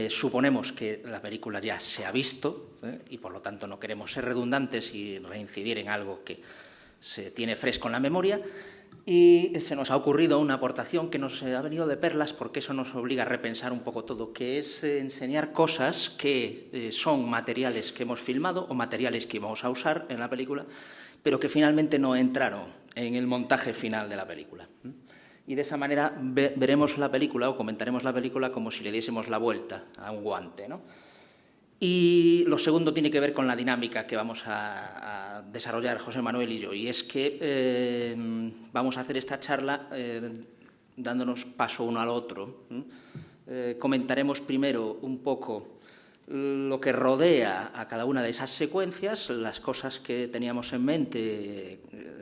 Suponemos que la película ya se ha visto y, por lo tanto, no queremos ser redundantes y reincidir en algo que se tiene fresco en la memoria. Y se nos ha ocurrido una aportación que nos ha venido de perlas, porque eso nos obliga a repensar un poco todo, que es enseñar cosas que son materiales que hemos filmado o materiales que íbamos a usar en la película, pero que finalmente no entraron en el montaje final de la película. Y de esa manera veremos la película o comentaremos la película como si le diésemos la vuelta a un guante, ¿no? Y lo segundo tiene que ver con la dinámica que vamos a desarrollar José Manuel y yo, y es que vamos a hacer esta charla dándonos paso uno al otro. Comentaremos primero un poco lo que rodea a cada una de esas secuencias, las cosas que teníamos en mente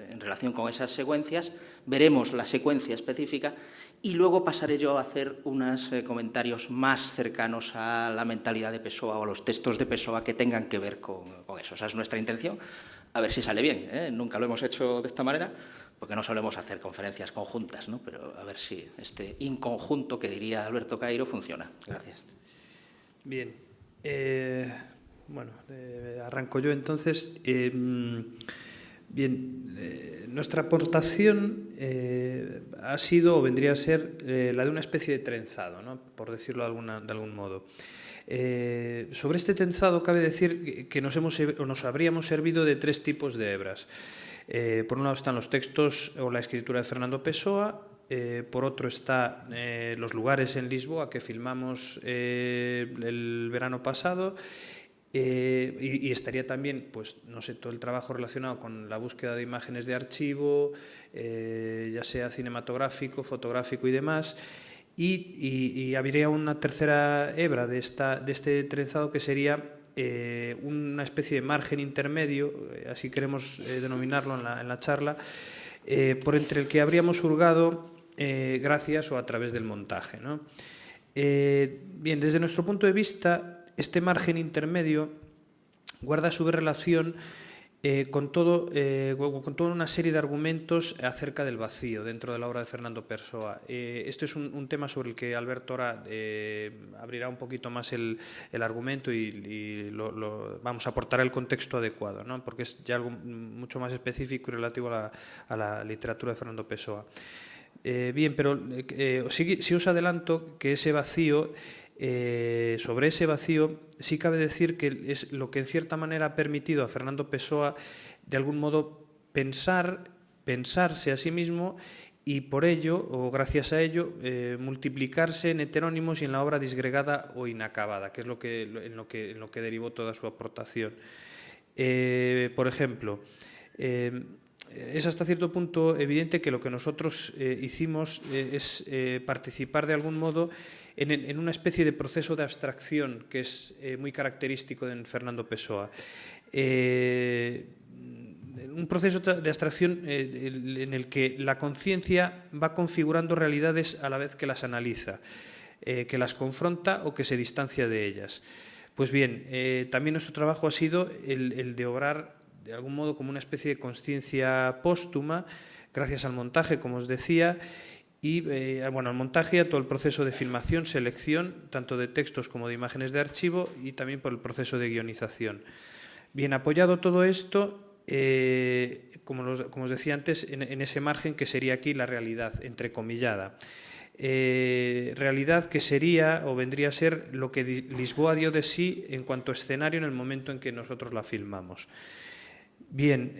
en relación con esas secuencias, veremos la secuencia específica y luego pasaré yo a hacer unos comentarios más cercanos a la mentalidad de Pessoa o a los textos de Pessoa que tengan que ver con eso. Esa es nuestra intención, a ver si sale bien, ¿eh? Nunca lo hemos hecho de esta manera, porque no solemos hacer conferencias conjuntas, ¿no? Pero a ver si este inconjunto que diría Alberto Cairo funciona. Gracias. Bien. Bueno, arranco yo entonces. Nuestra aportación ha sido o vendría a ser la de una especie de trenzado, ¿no? Por decirlo de algún modo. Sobre este trenzado cabe decir que nos habríamos servido de tres tipos de hebras. Por un lado están los textos o la escritura de Fernando Pessoa. Por otro está los lugares en Lisboa que filmamos el verano pasado, y estaría también, pues no sé, todo el trabajo relacionado con la búsqueda de imágenes de archivo, ya sea cinematográfico, fotográfico y demás. Y habría una tercera hebra de este trenzado que sería una especie de margen intermedio, así queremos denominarlo en la charla, por entre el que habríamos hurgado gracias o a través del montaje, ¿no? Bien, desde nuestro punto de vista, este margen intermedio guarda su relación con toda una serie de argumentos acerca del vacío dentro de la obra de Fernando Pessoa. Este es un tema sobre el que Alberto ahora abrirá un poquito más el argumento y vamos a aportar el contexto adecuado, ¿no? Porque es ya algo mucho más específico y relativo a la literatura de Fernando Pessoa. Bien, pero sí os adelanto que ese vacío, sobre ese vacío, sí cabe decir que es lo que en cierta manera ha permitido a Fernando Pessoa de algún modo pensarse a sí mismo y por ello, o gracias a ello, multiplicarse en heterónimos y en la obra disgregada o inacabada, que es en lo que derivó toda su aportación. Por ejemplo, es hasta cierto punto evidente que lo que nosotros hicimos es participar de algún modo en una especie de proceso de abstracción que es muy característico de Fernando Pessoa. Un proceso de abstracción en el que la conciencia va configurando realidades a la vez que las analiza, que las confronta o que se distancia de ellas. Pues bien, también nuestro trabajo ha sido el de obrar de algún modo como una especie de consciencia póstuma, gracias al montaje, como os decía, y al montaje y a todo el proceso de filmación, selección, tanto de textos como de imágenes de archivo, y también por el proceso de guionización. Bien, apoyado todo esto, como os decía antes, en ese margen que sería aquí la realidad, entrecomillada. Realidad que sería o vendría a ser lo que Lisboa dio de sí en cuanto a escenario en el momento en que nosotros la filmamos. Bien,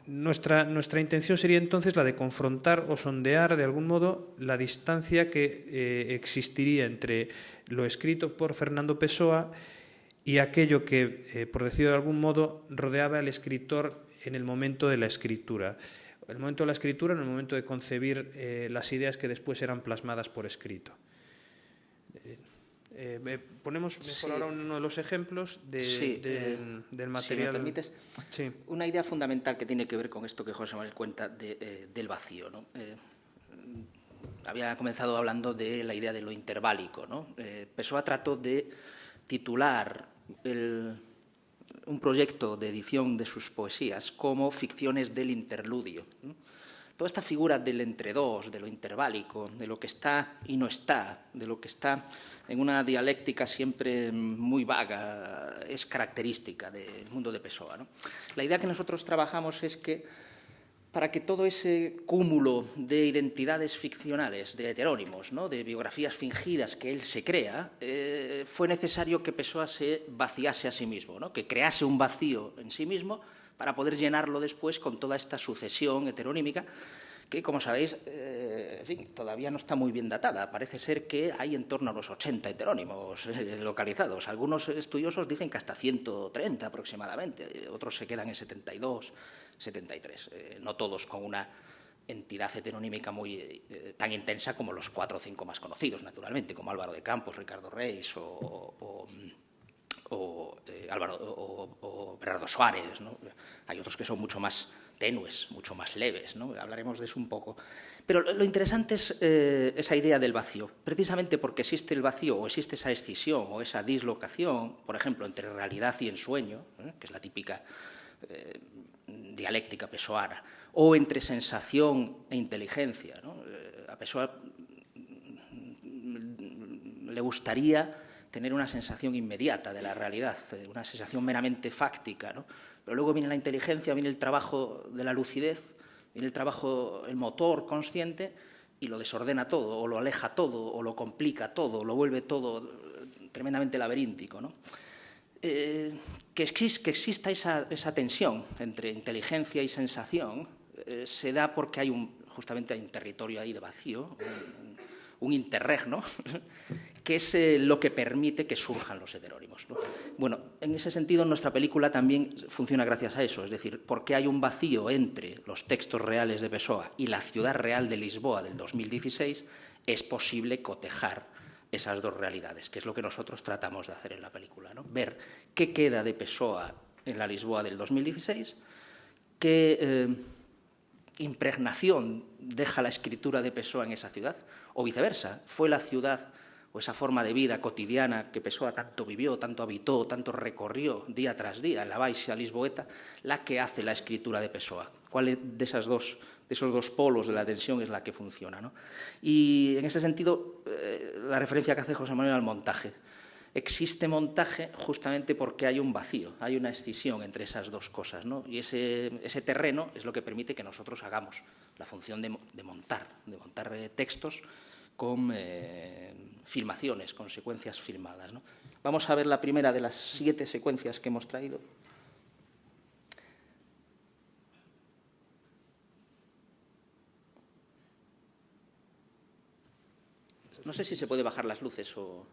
nuestra intención sería entonces la de confrontar o sondear de algún modo la distancia que existiría entre lo escrito por Fernando Pessoa y aquello que, por decirlo de algún modo, rodeaba al escritor en el momento de la escritura. En el momento de la escritura, en el momento de concebir las ideas que después eran plasmadas por escrito. Ponemos mejor ahora uno de los ejemplos del material. Si me permites, sí. Una idea fundamental que tiene que ver con esto que José Manuel cuenta del vacío, ¿no? Había comenzado hablando de la idea de lo interválico, ¿no? Pessoa trató de titular un proyecto de edición de sus poesías como ficciones del interludio, ¿no? toda esta figura del entre dos, de lo interválico, de lo que está y no está, de lo que está en una dialéctica siempre muy vaga, es característica del mundo de Pessoa, ¿no? La idea que nosotros trabajamos es que para que todo ese cúmulo de identidades ficcionales, de heterónimos, ¿no?, de biografías fingidas que él se crea, fue necesario que Pessoa se vaciase a sí mismo, ¿no?, que crease un vacío en sí mismo para poder llenarlo después con toda esta sucesión heteronímica que, como sabéis, en fin, todavía no está muy bien datada. Parece ser que hay en torno a los 80 heterónimos localizados. Algunos estudiosos dicen que hasta 130 aproximadamente, otros se quedan en 72, 73. No todos con una entidad heteronímica muy tan intensa como los 4 o 5 más conocidos, naturalmente, como Álvaro de Campos, Ricardo Reis o Bernardo Soares, ¿no? Hay otros que son mucho más tenues, mucho más leves, ¿no? Hablaremos de eso un poco. Pero lo interesante es esa idea del vacío, precisamente porque existe el vacío o existe esa escisión o esa dislocación, por ejemplo, entre realidad y ensueño, que es la típica dialéctica pessoana, o entre sensación e inteligencia, ¿no? A Pessoa le gustaría tener una sensación inmediata de la realidad, una sensación meramente fáctica, ¿no? Pero luego viene la inteligencia, viene el trabajo de la lucidez, viene el trabajo, el motor consciente, y lo desordena todo, o lo aleja todo, o lo complica todo, o lo vuelve todo tremendamente laberíntico, ¿no? Que exista esa tensión entre inteligencia y sensación se da porque justamente hay un territorio ahí de vacío, un interregno, que es lo que permite que surjan los heterónimos, ¿no? Bueno, en ese sentido, nuestra película también funciona gracias a eso, es decir, porque hay un vacío entre los textos reales de Pessoa y la ciudad real de Lisboa del 2016, es posible cotejar esas dos realidades, que es lo que nosotros tratamos de hacer en la película, ¿no? Ver qué queda de Pessoa en la Lisboa del 2016, qué impregnación deja la escritura de Pessoa en esa ciudad, o viceversa, fue la ciudad o esa forma de vida cotidiana que Pessoa tanto vivió, tanto habitó, tanto recorrió día tras día en la Baixa Lisboeta, la que hace la escritura de Pessoa. ¿Cuál de esos dos polos de la tensión es la que funciona, ¿no? Y en ese sentido, la referencia que hace José Manuel al montaje. Existe montaje justamente porque hay un vacío, hay una escisión entre esas dos cosas, ¿no? Y ese terreno es lo que permite que nosotros hagamos la función de montar textos con filmaciones, con secuencias filmadas, ¿no? Vamos a ver la primera de las 7 secuencias que hemos traído. No sé si se puede bajar las luces o...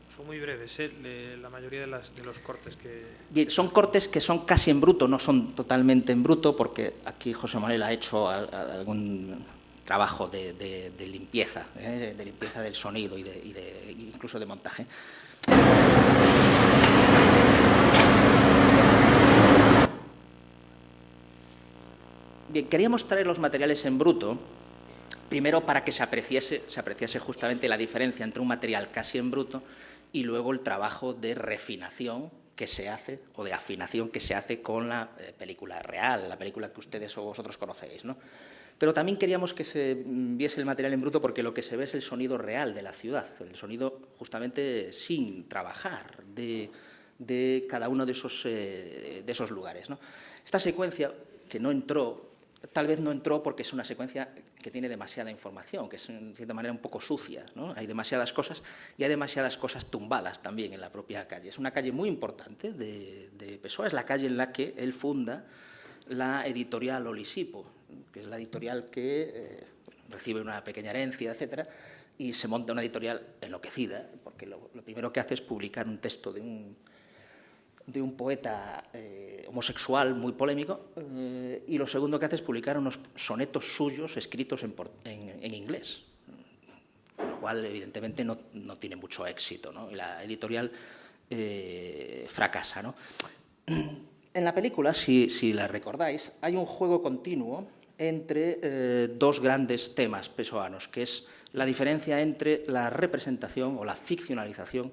Son muy breves, la mayoría de los cortes que... Bien, son cortes que son casi en bruto, no son totalmente en bruto, porque aquí José Manuel ha hecho algún trabajo de limpieza, de limpieza del sonido y incluso de montaje. Bien, queríamos traer los materiales en bruto, primero para que se apreciase justamente la diferencia entre un material casi en bruto y luego el trabajo de refinación que se hace, o de afinación que se hace con la película real, la película que ustedes o vosotros conocéis, ¿no? Pero también queríamos que se viese el material en bruto porque lo que se ve es el sonido real de la ciudad, el sonido justamente sin trabajar de cada uno de esos lugares, ¿no? Esta secuencia que no entró, tal vez no entró porque es una secuencia que tiene demasiada información, que es en cierta manera un poco sucia, ¿no? Hay demasiadas cosas y hay demasiadas cosas tumbadas también en la propia calle. Es una calle muy importante de Pessoa, es la calle en la que él funda la editorial Olisipo, que es la editorial que recibe una pequeña herencia, etcétera, y se monta una editorial enloquecida, porque lo primero que hace es publicar un texto de un poeta homosexual muy polémico, y lo segundo que hace es publicar unos sonetos suyos escritos en inglés, con lo cual evidentemente no tiene mucho éxito, ¿no? Y la editorial fracasa, ¿no? En la película, si la recordáis, hay un juego continuo entre dos grandes temas pessoanos, que es la diferencia entre la representación o la ficcionalización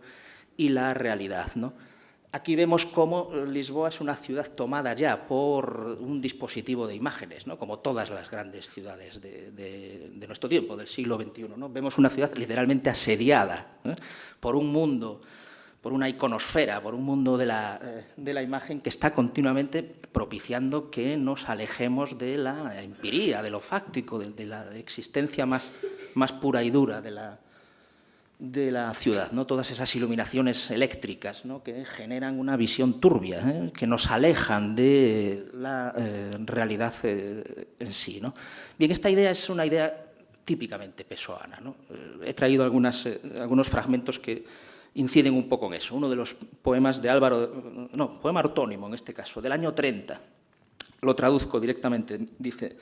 y la realidad, ¿no? Aquí vemos cómo Lisboa es una ciudad tomada ya por un dispositivo de imágenes, ¿no? Como todas las grandes ciudades de nuestro tiempo, del siglo XXI, ¿no? Vemos una ciudad literalmente asediada, ¿eh? Por un mundo, por una iconosfera, por un mundo de la imagen que está continuamente propiciando que nos alejemos de la empiría, de lo fáctico, de la existencia más pura y dura de la ciudad, ¿no? Todas esas iluminaciones eléctricas, ¿no? Que generan una visión turbia, ¿eh? Que nos alejan de la realidad en sí, ¿no? Bien, esta idea es una idea típicamente pessoana, ¿no? He traído algunos fragmentos que inciden un poco en eso. Uno de los poemas de poema ortónimo en este caso, del año 30, lo traduzco directamente, dice: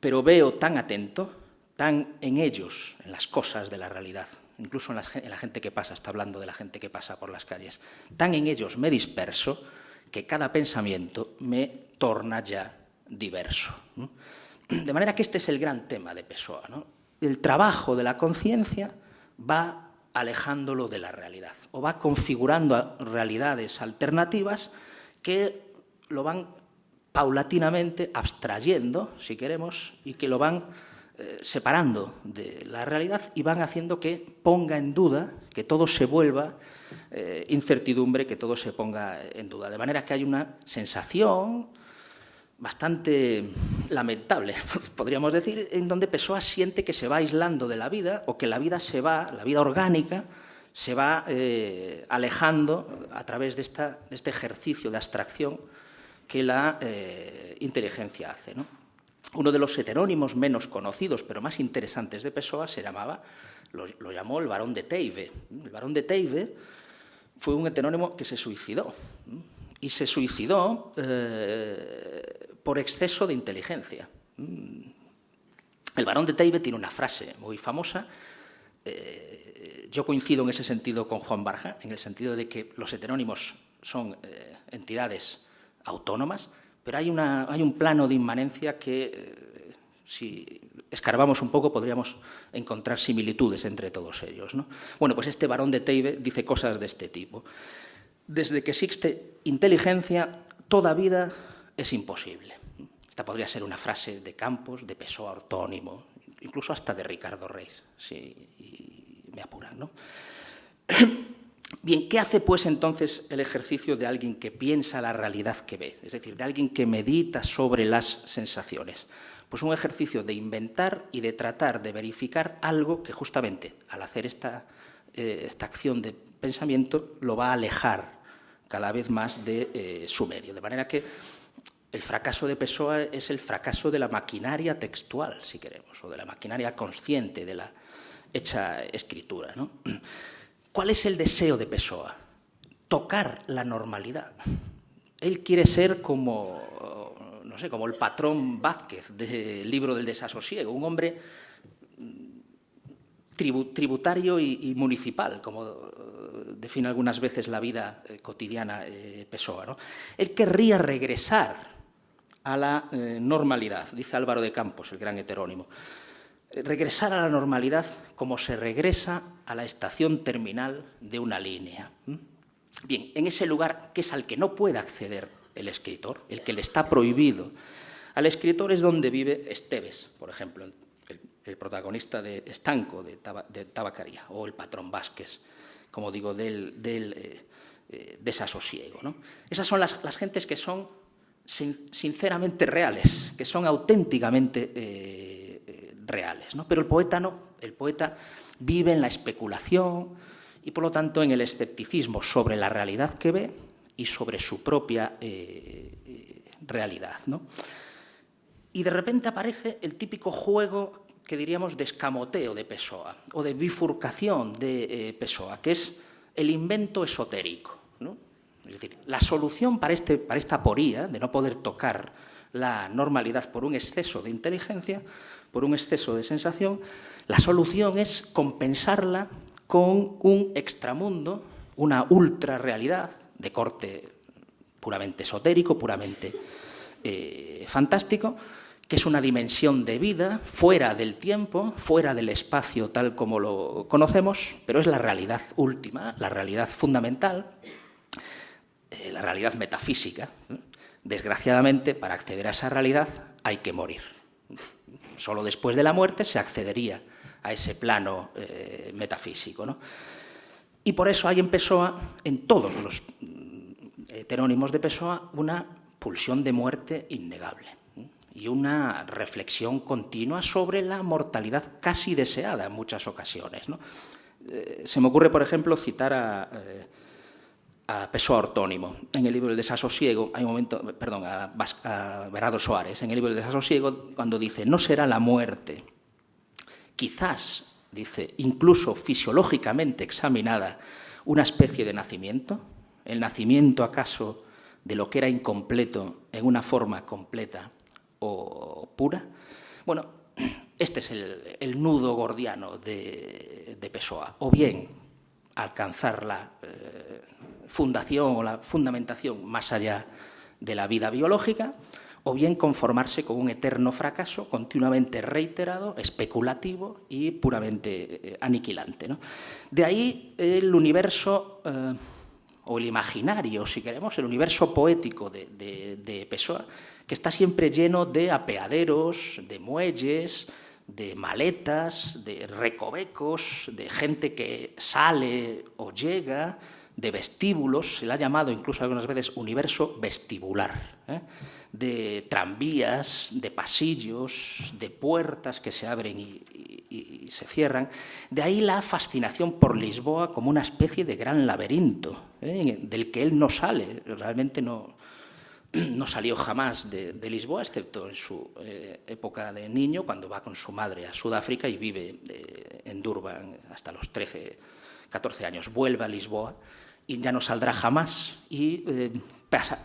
pero veo tan atento, tan en ellos, en las cosas de la realidad, incluso en la gente que pasa, está hablando de la gente que pasa por las calles, tan en ellos me disperso que cada pensamiento me torna ya diverso, ¿no? De manera que este es el gran tema de Pessoa, ¿no? El trabajo de la conciencia va alejándolo de la realidad o va configurando realidades alternativas que lo van paulatinamente abstrayendo, si queremos, y que lo van separando de la realidad y van haciendo que ponga en duda, que todo se vuelva incertidumbre, que todo se ponga en duda. De manera que hay una sensación bastante lamentable, podríamos decir, en donde Pessoa siente que se va aislando de la vida o que la vida orgánica se va alejando a través de este ejercicio de abstracción que la inteligencia hace, ¿no? Uno de los heterónimos menos conocidos, pero más interesantes de Pessoa, lo llamó el Barón de Teive. El Barón de Teive fue un heterónimo que se suicidó. Y se suicidó por exceso de inteligencia. El Barón de Teive tiene una frase muy famosa. Yo coincido en ese sentido con Juan Barja, en el sentido de que los heterónimos son entidades autónomas, pero hay un plano de inmanencia que, si escarbamos un poco, podríamos encontrar similitudes entre todos ellos, ¿no? Bueno, pues este Barón de Teive dice cosas de este tipo. Desde que existe inteligencia, toda vida es imposible. Esta podría ser una frase de Campos, de Pessoa ortónimo, incluso hasta de Ricardo Reis, si me apuran, ¿no? Bien, ¿qué hace pues entonces el ejercicio de alguien que piensa la realidad que ve? Es decir, de alguien que medita sobre las sensaciones. Pues un ejercicio de inventar y de tratar de verificar algo que justamente al hacer esta acción de pensamiento lo va a alejar cada vez más de su medio. De manera que el fracaso de Pessoa es el fracaso de la maquinaria textual, si queremos, o de la maquinaria consciente de la hecha escritura, ¿no? ¿Cuál es el deseo de Pessoa? Tocar la normalidad. Él quiere ser como, no sé, como el patrón Vázquez del libro del desasosiego, un hombre tributario y municipal, como define algunas veces la vida cotidiana Pessoa, ¿no? Él querría regresar a la normalidad, dice Álvaro de Campos, el gran heterónimo. Regresar a la normalidad como se regresa a la estación terminal de una línea. Bien, en ese lugar que es al que no puede acceder el escritor, el que le está prohibido al escritor, es donde vive Esteves, por ejemplo, el protagonista de Estanco, de Tabacaría, o el patrón Vázquez, como digo, del desasosiego, ¿no? Esas son las gentes que son sinceramente reales, que son auténticamente reales, ¿no? Pero el poeta no. El poeta vive en la especulación y, por lo tanto, en el escepticismo sobre la realidad que ve y sobre su propia realidad, ¿no? Y de repente aparece el típico juego que diríamos de escamoteo de Pessoa o de bifurcación de Pessoa, que es el invento esotérico, ¿no? Es decir, la solución para esta aporía de no poder tocar la normalidad por un exceso de inteligencia, por un exceso de sensación, la solución es compensarla con un extramundo, una ultrarrealidad de corte puramente esotérico, puramente fantástico, que es una dimensión de vida fuera del tiempo, fuera del espacio tal como lo conocemos, pero es la realidad última, la realidad fundamental, la realidad metafísica. Desgraciadamente, para acceder a esa realidad hay que morir. Solo después de la muerte se accedería a ese plano metafísico, ¿no? Y por eso hay en Pessoa, en todos los heterónimos de Pessoa, una pulsión de muerte innegable y una reflexión continua sobre la mortalidad casi deseada en muchas ocasiones, ¿no? Se me ocurre, por ejemplo, citar a Pessoa Ortónimo. En el libro El desasosiego, hay un momento, perdón, a Bernardo Soares, en el libro El desasosiego, cuando dice, no será la muerte, quizás, dice, incluso fisiológicamente examinada, una especie de nacimiento, el nacimiento acaso de lo que era incompleto en una forma completa o pura. Bueno, este es el nudo gordiano de Pessoa, o bien alcanzar la fundación o la fundamentación más allá de la vida biológica, o bien conformarse con un eterno fracaso continuamente reiterado, especulativo y puramente aniquilante, ¿no? De ahí el universo, o el imaginario, si queremos, el universo poético de Pessoa, que está siempre lleno de apeaderos, de muelles, de maletas, de recovecos, de gente que sale o llega, de vestíbulos, se le ha llamado incluso algunas veces universo vestibular, de tranvías, de pasillos, de puertas que se abren y se cierran. De ahí la fascinación por Lisboa como una especie de gran laberinto, del que él no sale, realmente no salió jamás de Lisboa, excepto en su época de niño, cuando va con su madre a Sudáfrica y vive en Durban hasta los 13, 14 años. Vuelve a Lisboa y ya no saldrá jamás y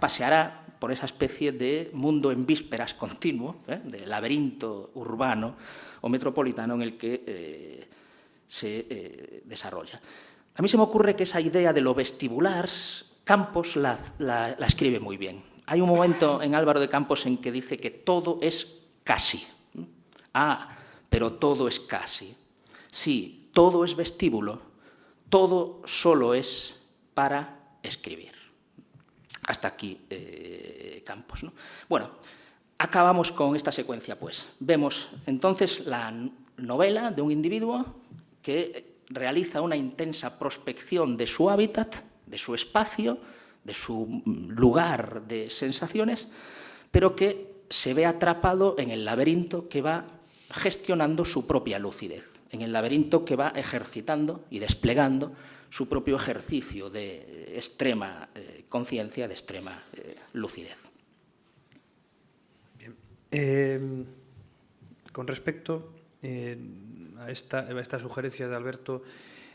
paseará por esa especie de mundo en vísperas continuo, de laberinto urbano o metropolitano en el que se desarrolla. A mí se me ocurre que esa idea de lo vestibular, Campos la escribe muy bien. Hay un momento en Álvaro de Campos en que dice que todo es casi. Pero todo es casi. Sí, todo es vestíbulo, todo solo es para escribir. Hasta aquí Campos, ¿no? Bueno, acabamos con esta secuencia, pues. Vemos entonces la novela de un individuo que realiza una intensa prospección de su hábitat, de su espacio, de su lugar de sensaciones, pero que se ve atrapado en el laberinto que va gestionando su propia lucidez, en el laberinto que va ejercitando y desplegando su propio ejercicio de extrema conciencia, de extrema lucidez. Bien. Con respecto a esta sugerencia de Alberto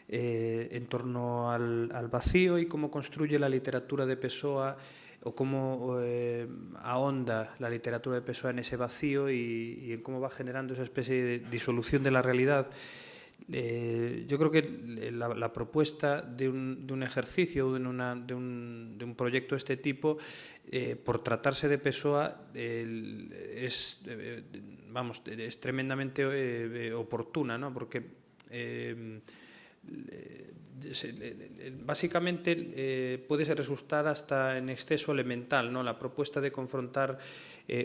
en torno al vacío y cómo construye la literatura de Pessoa o cómo ahonda la literatura de Pessoa en ese vacío y en cómo va generando esa especie de disolución de la realidad. Yo creo que la propuesta de un ejercicio, de un proyecto de este tipo, por tratarse de Pessoa, es tremendamente oportuna, ¿no? Porque básicamente puede resultar hasta en exceso elemental, ¿no? La propuesta de confrontar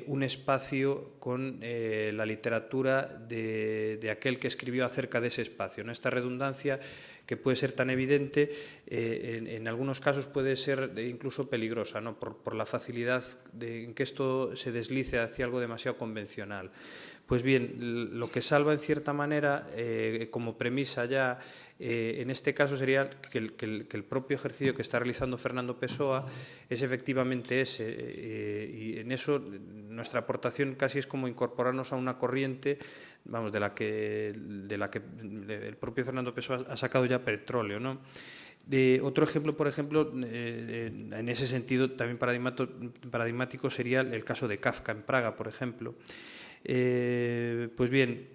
un espacio con la literatura de aquel que escribió acerca de ese espacio, ¿no? Esta redundancia que puede ser tan evidente, en algunos casos puede ser incluso peligrosa, ¿no? Por la facilidad en que esto se deslice hacia algo demasiado convencional. Pues bien, lo que salva en cierta manera, como premisa ya, en este caso sería que el propio ejercicio que está realizando Fernando Pessoa es efectivamente ese, y en eso nuestra aportación casi es como incorporarnos a una corriente, de la que el propio Fernando Pessoa ha sacado ya petróleo, ¿no? Otro ejemplo, por ejemplo, en ese sentido también paradigmático sería el caso de Kafka en Praga, por ejemplo. Pues bien,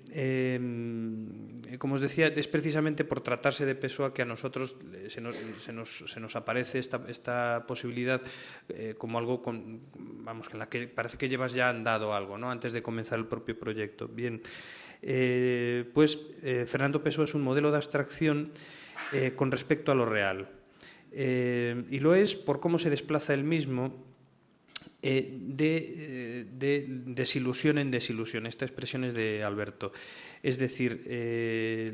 como os decía, es precisamente por tratarse de Pessoa que a nosotros se nos aparece esta posibilidad como algo vamos, en la que parece que llevas ya andado algo, ¿no?, antes de comenzar el propio proyecto. Bien, pues Fernando Pessoa es un modelo de abstracción con respecto a lo real, y lo es por cómo se desplaza él mismo de desilusión en desilusión. Esta expresión es de Alberto. Es decir, de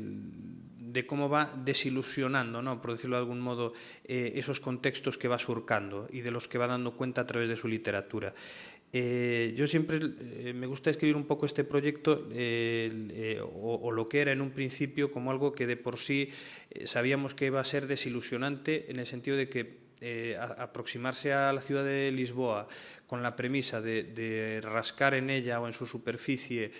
cómo va desilusionando, ¿no?, por decirlo de algún modo, esos contextos que va surcando y de los que va dando cuenta a través de su literatura. Yo siempre me gusta escribir un poco este proyecto o lo que era en un principio como algo que de por sí sabíamos que iba a ser desilusionante, en el sentido de que aproximarse a la ciudad de Lisboa con la premisa de rascar en ella o en su superficie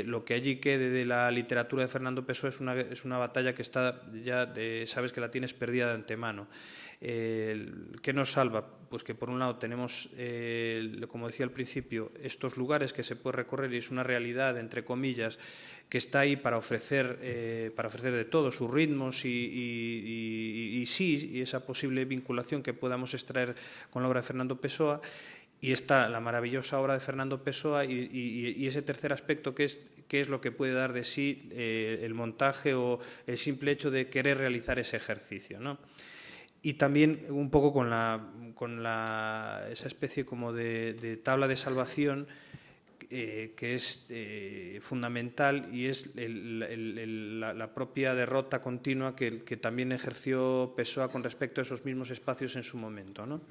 lo que allí quede de la literatura de Fernando Pessoa es una batalla que está ya, sabes que la tienes perdida de antemano. ¿Qué nos salva? Pues que por un lado tenemos, como decía al principio, estos lugares que se puede recorrer y es una realidad, entre comillas, que está ahí para ofrecer de todo, sus ritmos y esa posible vinculación que podamos extraer con la obra de Fernando Pessoa. Y está la maravillosa obra de Fernando Pessoa y ese tercer aspecto que es lo que puede dar de sí el montaje o el simple hecho de querer realizar ese ejercicio, ¿no? Y también un poco con esa especie como de tabla de salvación que es fundamental, y es la propia derrota continua que también ejerció Pessoa con respecto a esos mismos espacios en su momento, ¿no?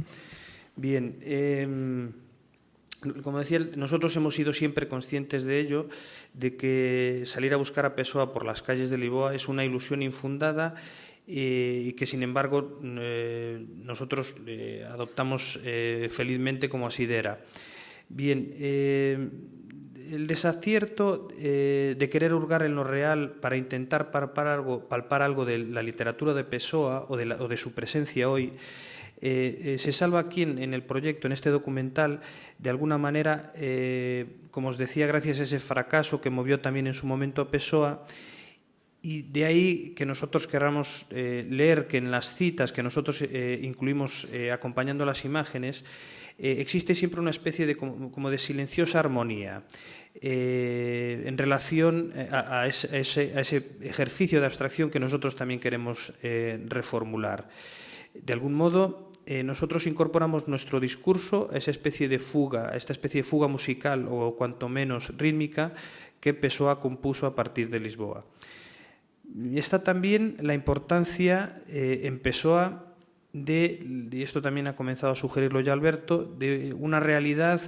Bien, como decía, nosotros hemos sido siempre conscientes de ello, de que salir a buscar a Pessoa por las calles de Lisboa es una ilusión infundada y que, sin embargo, nosotros adoptamos felizmente como asidera. Bien, el desacierto de querer hurgar en lo real para intentar palpar algo de la literatura de Pessoa o de su presencia hoy, se salva aquí en el proyecto, en este documental, de alguna manera, como os decía, gracias a ese fracaso que movió también en su momento a Pessoa. Y de ahí que nosotros queramos leer que en las citas que nosotros incluimos acompañando las imágenes, existe siempre una especie de como de silenciosa armonía en relación a ese ejercicio de abstracción que nosotros también queremos reformular. De algún modo, nosotros incorporamos nuestro discurso a esta especie de fuga musical o cuanto menos rítmica que Pessoa compuso a partir de Lisboa. Y está también la importancia en Pessoa y esto también ha comenzado a sugerirlo ya Alberto, de una realidad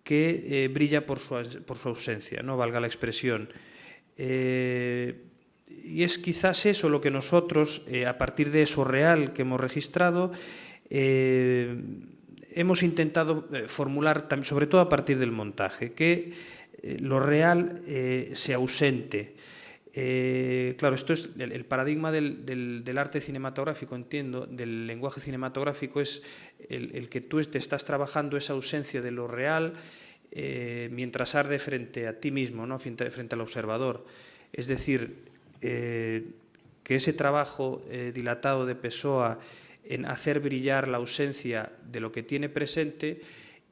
que brilla por su ausencia, no valga la expresión. Y es quizás eso lo que nosotros, a partir de eso real que hemos registrado, hemos intentado formular, sobre todo a partir del montaje, que lo real se ausente. Claro, esto es el paradigma del arte cinematográfico, entiendo, del lenguaje cinematográfico, es el que tú te estás trabajando esa ausencia de lo real mientras arde frente a ti mismo, ¿no?, frente al observador. Es decir, que ese trabajo dilatado de Pessoa en hacer brillar la ausencia de lo que tiene presente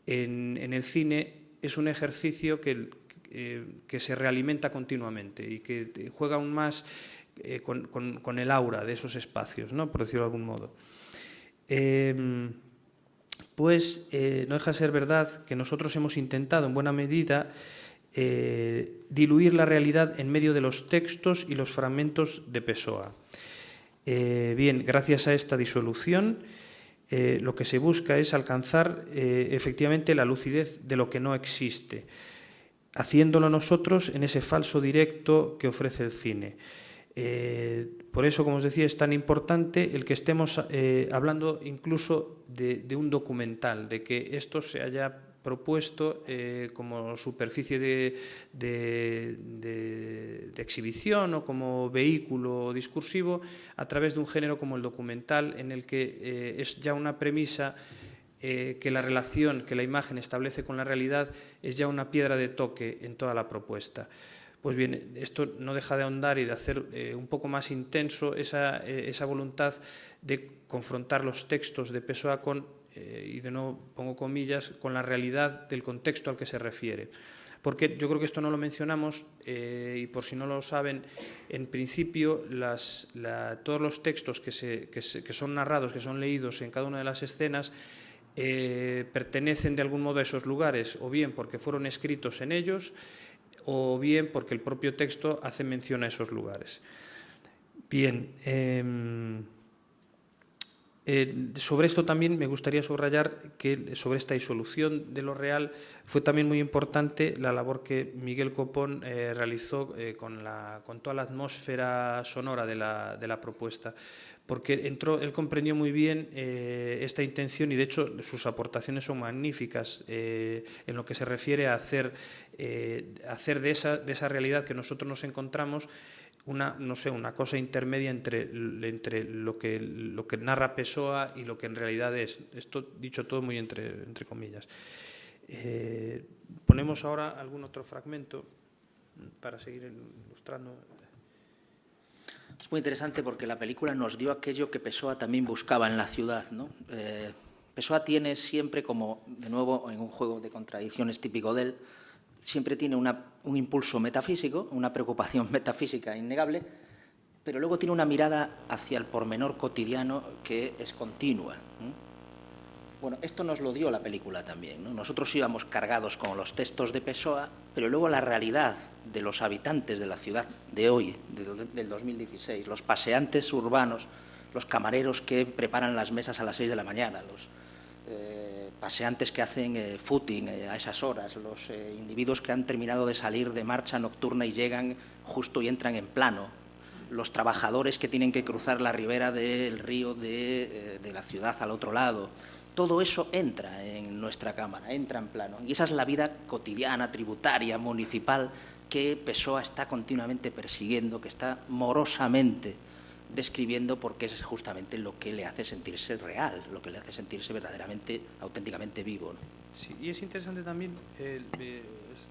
en el cine es un ejercicio que se realimenta continuamente y que juega aún más con el aura de esos espacios, ¿no?, por decirlo de algún modo. Pues no deja de ser verdad que nosotros hemos intentado en buena medida diluir la realidad en medio de los textos y los fragmentos de Pessoa. Bien, gracias a esta disolución, lo que se busca es alcanzar efectivamente la lucidez de lo que no existe, haciéndolo nosotros en ese falso directo que ofrece el cine. Por eso, como os decía, es tan importante el que estemos hablando incluso de un documental, de que esto se haya propuesto como superficie de exhibición o como vehículo discursivo a través de un género como el documental, en el que es ya una premisa que la relación que la imagen establece con la realidad es ya una piedra de toque en toda la propuesta. Pues bien, esto no deja de ahondar y de hacer un poco más intenso esa voluntad de confrontar los textos de Pessoa con, y de nuevo pongo comillas, con la realidad del contexto al que se refiere. Porque yo creo que esto no lo mencionamos y por si no lo saben, en principio todos los textos que son narrados, que son leídos en cada una de las escenas, pertenecen de algún modo a esos lugares, o bien porque fueron escritos en ellos, o bien porque el propio texto hace mención a esos lugares. Bien, sobre esto también me gustaría subrayar que sobre esta disolución de lo real fue también muy importante la labor que Miguel Copón realizó con toda la atmósfera sonora de la propuesta, porque él comprendió muy bien esta intención y de hecho sus aportaciones son magníficas en lo que se refiere a hacer de esa realidad que nosotros nos encontramos una cosa intermedia entre lo que narra Pessoa y lo que en realidad es. Esto dicho todo muy entre comillas. Ponemos ahora algún otro fragmento para seguir ilustrando. Es muy interesante porque la película nos dio aquello que Pessoa también buscaba en la ciudad, ¿no? Pessoa tiene siempre, como de nuevo en un juego de contradicciones típico de él, siempre tiene un impulso metafísico, una preocupación metafísica innegable, pero luego tiene una mirada hacia el pormenor cotidiano que es continua. Bueno, esto nos lo dio la película también, ¿no? Nosotros íbamos cargados con los textos de Pessoa, pero luego la realidad de los habitantes de la ciudad de hoy, del 2016, los paseantes urbanos, los camareros que preparan las mesas a las 6 de la mañana, los paseantes que hacen footing a esas horas, los individuos que han terminado de salir de marcha nocturna y llegan justo y entran en plano, los trabajadores que tienen que cruzar la ribera del río de la ciudad al otro lado. Todo eso entra en nuestra cámara, entra en plano. Y esa es la vida cotidiana, tributaria, municipal, que Pessoa está continuamente persiguiendo, que está morosamente describiendo, porque es justamente lo que le hace sentirse real, lo que le hace sentirse verdaderamente, auténticamente vivo, ¿no? Sí, y es interesante también,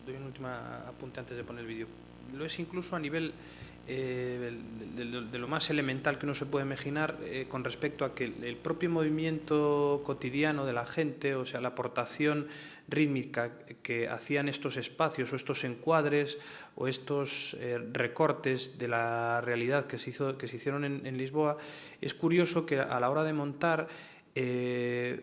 doy un último apunte antes de poner el vídeo, lo es incluso a nivel de lo más elemental que uno se puede imaginar con respecto a que el propio movimiento cotidiano de la gente, o sea, la aportación rítmica que hacían estos espacios o estos encuadres o estos recortes de la realidad que se hicieron en Lisboa, es curioso que a la hora de montar le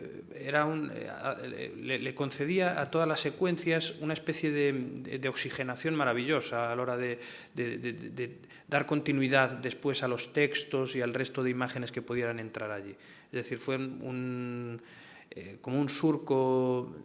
concedía a todas las secuencias una especie de oxigenación maravillosa a la hora de dar continuidad después a los textos y al resto de imágenes que pudieran entrar allí. Es decir, fue como un surco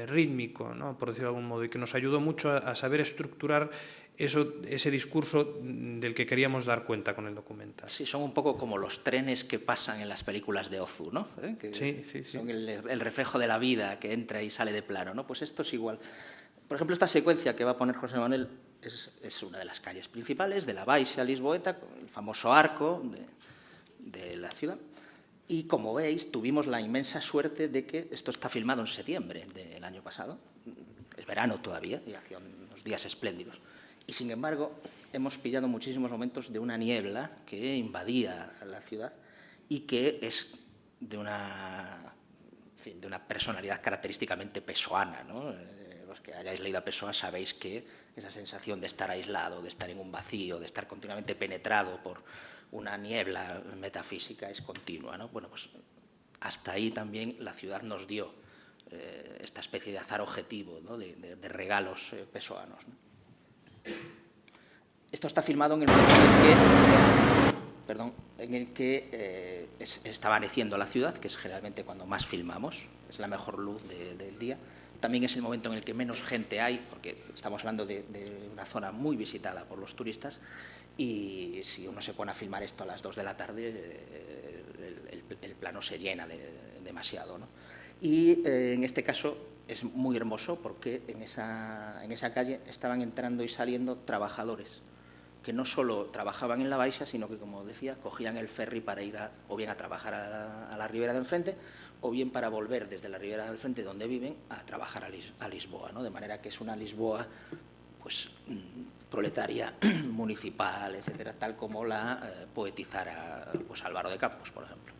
rítmico, ¿no?, por decirlo de algún modo, y que nos ayudó mucho a saber estructurar ese discurso del que queríamos dar cuenta con el documental. Sí, son un poco como los trenes que pasan en las películas de Ozu, ¿no? Que sí. Son el reflejo de la vida que entra y sale de plano, ¿no? Pues esto es igual. Por ejemplo, esta secuencia que va a poner José Manuel es una de las calles principales de la Baixa Lisboeta, el famoso arco de la ciudad. Y como veis, tuvimos la inmensa suerte de que esto está filmado en septiembre del año pasado. Es verano todavía y hacía unos días espléndidos. Y, sin embargo, hemos pillado muchísimos momentos de una niebla que invadía la ciudad y que es de una personalidad característicamente pessoana, ¿no? Los que hayáis leído a Pessoa sabéis que esa sensación de estar aislado, de estar en un vacío, de estar continuamente penetrado por una niebla metafísica es continua, ¿no? Bueno, pues hasta ahí también la ciudad nos dio esta especie de azar objetivo, ¿no?, de regalos pessoanos, ¿no? Esto está filmado en el momento en el que está amaneciendo la ciudad, que es generalmente cuando más filmamos, es la mejor luz del día, también es el momento en el que menos gente hay, porque estamos hablando de una zona muy visitada por los turistas, y si uno se pone a filmar esto a las 2 de la tarde, el plano se llena demasiado, ¿no? Y en este caso es muy hermoso porque en esa calle estaban entrando y saliendo trabajadores que no solo trabajaban en la Baixa, sino que, como decía, cogían el ferry para ir o bien a trabajar a la ribera del Frente, o bien para volver desde la ribera del Frente, donde viven, a trabajar a Lisboa, ¿no? De manera que es una Lisboa, pues, proletaria, municipal, etcétera, tal como la poetizara, pues, Álvaro de Campos, por ejemplo.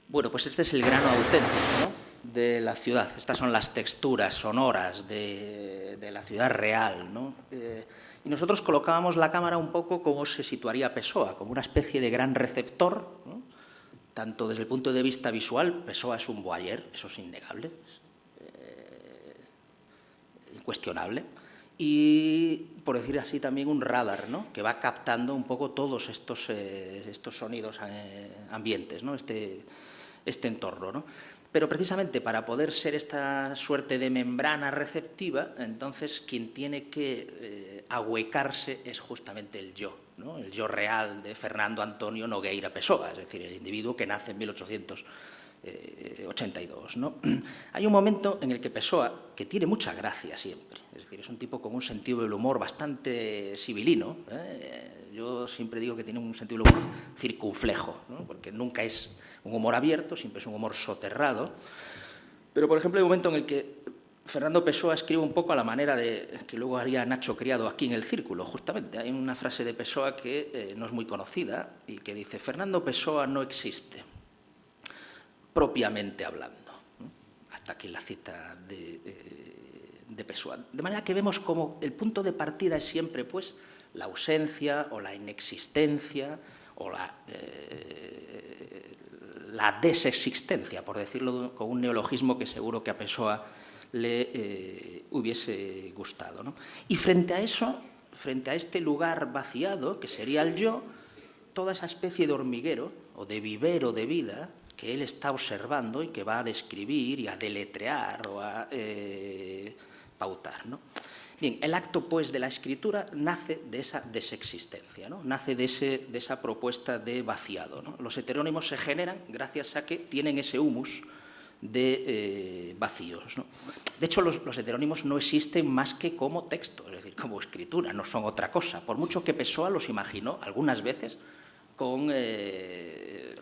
Bueno, pues este es el grano auténtico, ¿no?, de la ciudad. Estas son las texturas sonoras de la ciudad real, ¿no? Y nosotros colocábamos la cámara un poco como se situaría Pessoa, como una especie de gran receptor, ¿no? Tanto desde el punto de vista visual, Pessoa es un voyeur, eso es innegable, incuestionable, y, por decir así, también un radar, ¿no?, que va captando un poco todos estos sonidos ambientes, ¿no?, este entorno, ¿no? Pero precisamente para poder ser esta suerte de membrana receptiva, entonces quien tiene que ahuecarse es justamente el yo, ¿no?, el yo real de Fernando Antonio Nogueira Pessoa, es decir, el individuo que nace en 1882, ¿no? Hay un momento en el que Pessoa, que tiene mucha gracia siempre, es decir, es un tipo con un sentido del humor bastante sibilino, yo siempre digo que tiene un sentido del humor circunflejo, ¿no?, porque nunca es un humor abierto, siempre es un humor soterrado. Pero, por ejemplo, hay un momento en el que Fernando Pessoa escribe un poco a la manera de que luego haría Nacho Criado aquí en El Círculo, justamente. Hay una frase de Pessoa que no es muy conocida y que dice: Fernando Pessoa no existe, propiamente hablando. Hasta aquí la cita de Pessoa. De manera que vemos como el punto de partida es siempre, pues, la ausencia o la inexistencia o la desexistencia, por decirlo con un neologismo que seguro que a Pessoa le hubiese gustado, ¿no? Y frente a eso, frente a este lugar vaciado, que sería el yo, toda esa especie de hormiguero o de vivero de vida que él está observando y que va a describir y a deletrear o a pautar, ¿no? Bien, el acto, pues, de la escritura nace de esa desexistencia, ¿no?, nace de esa propuesta de vaciado, ¿no? Los heterónimos se generan gracias a que tienen ese humus de vacíos, ¿no? De hecho, los heterónimos no existen más que como texto, es decir, como escritura, no son otra cosa, por mucho que Pessoa los imaginó algunas veces con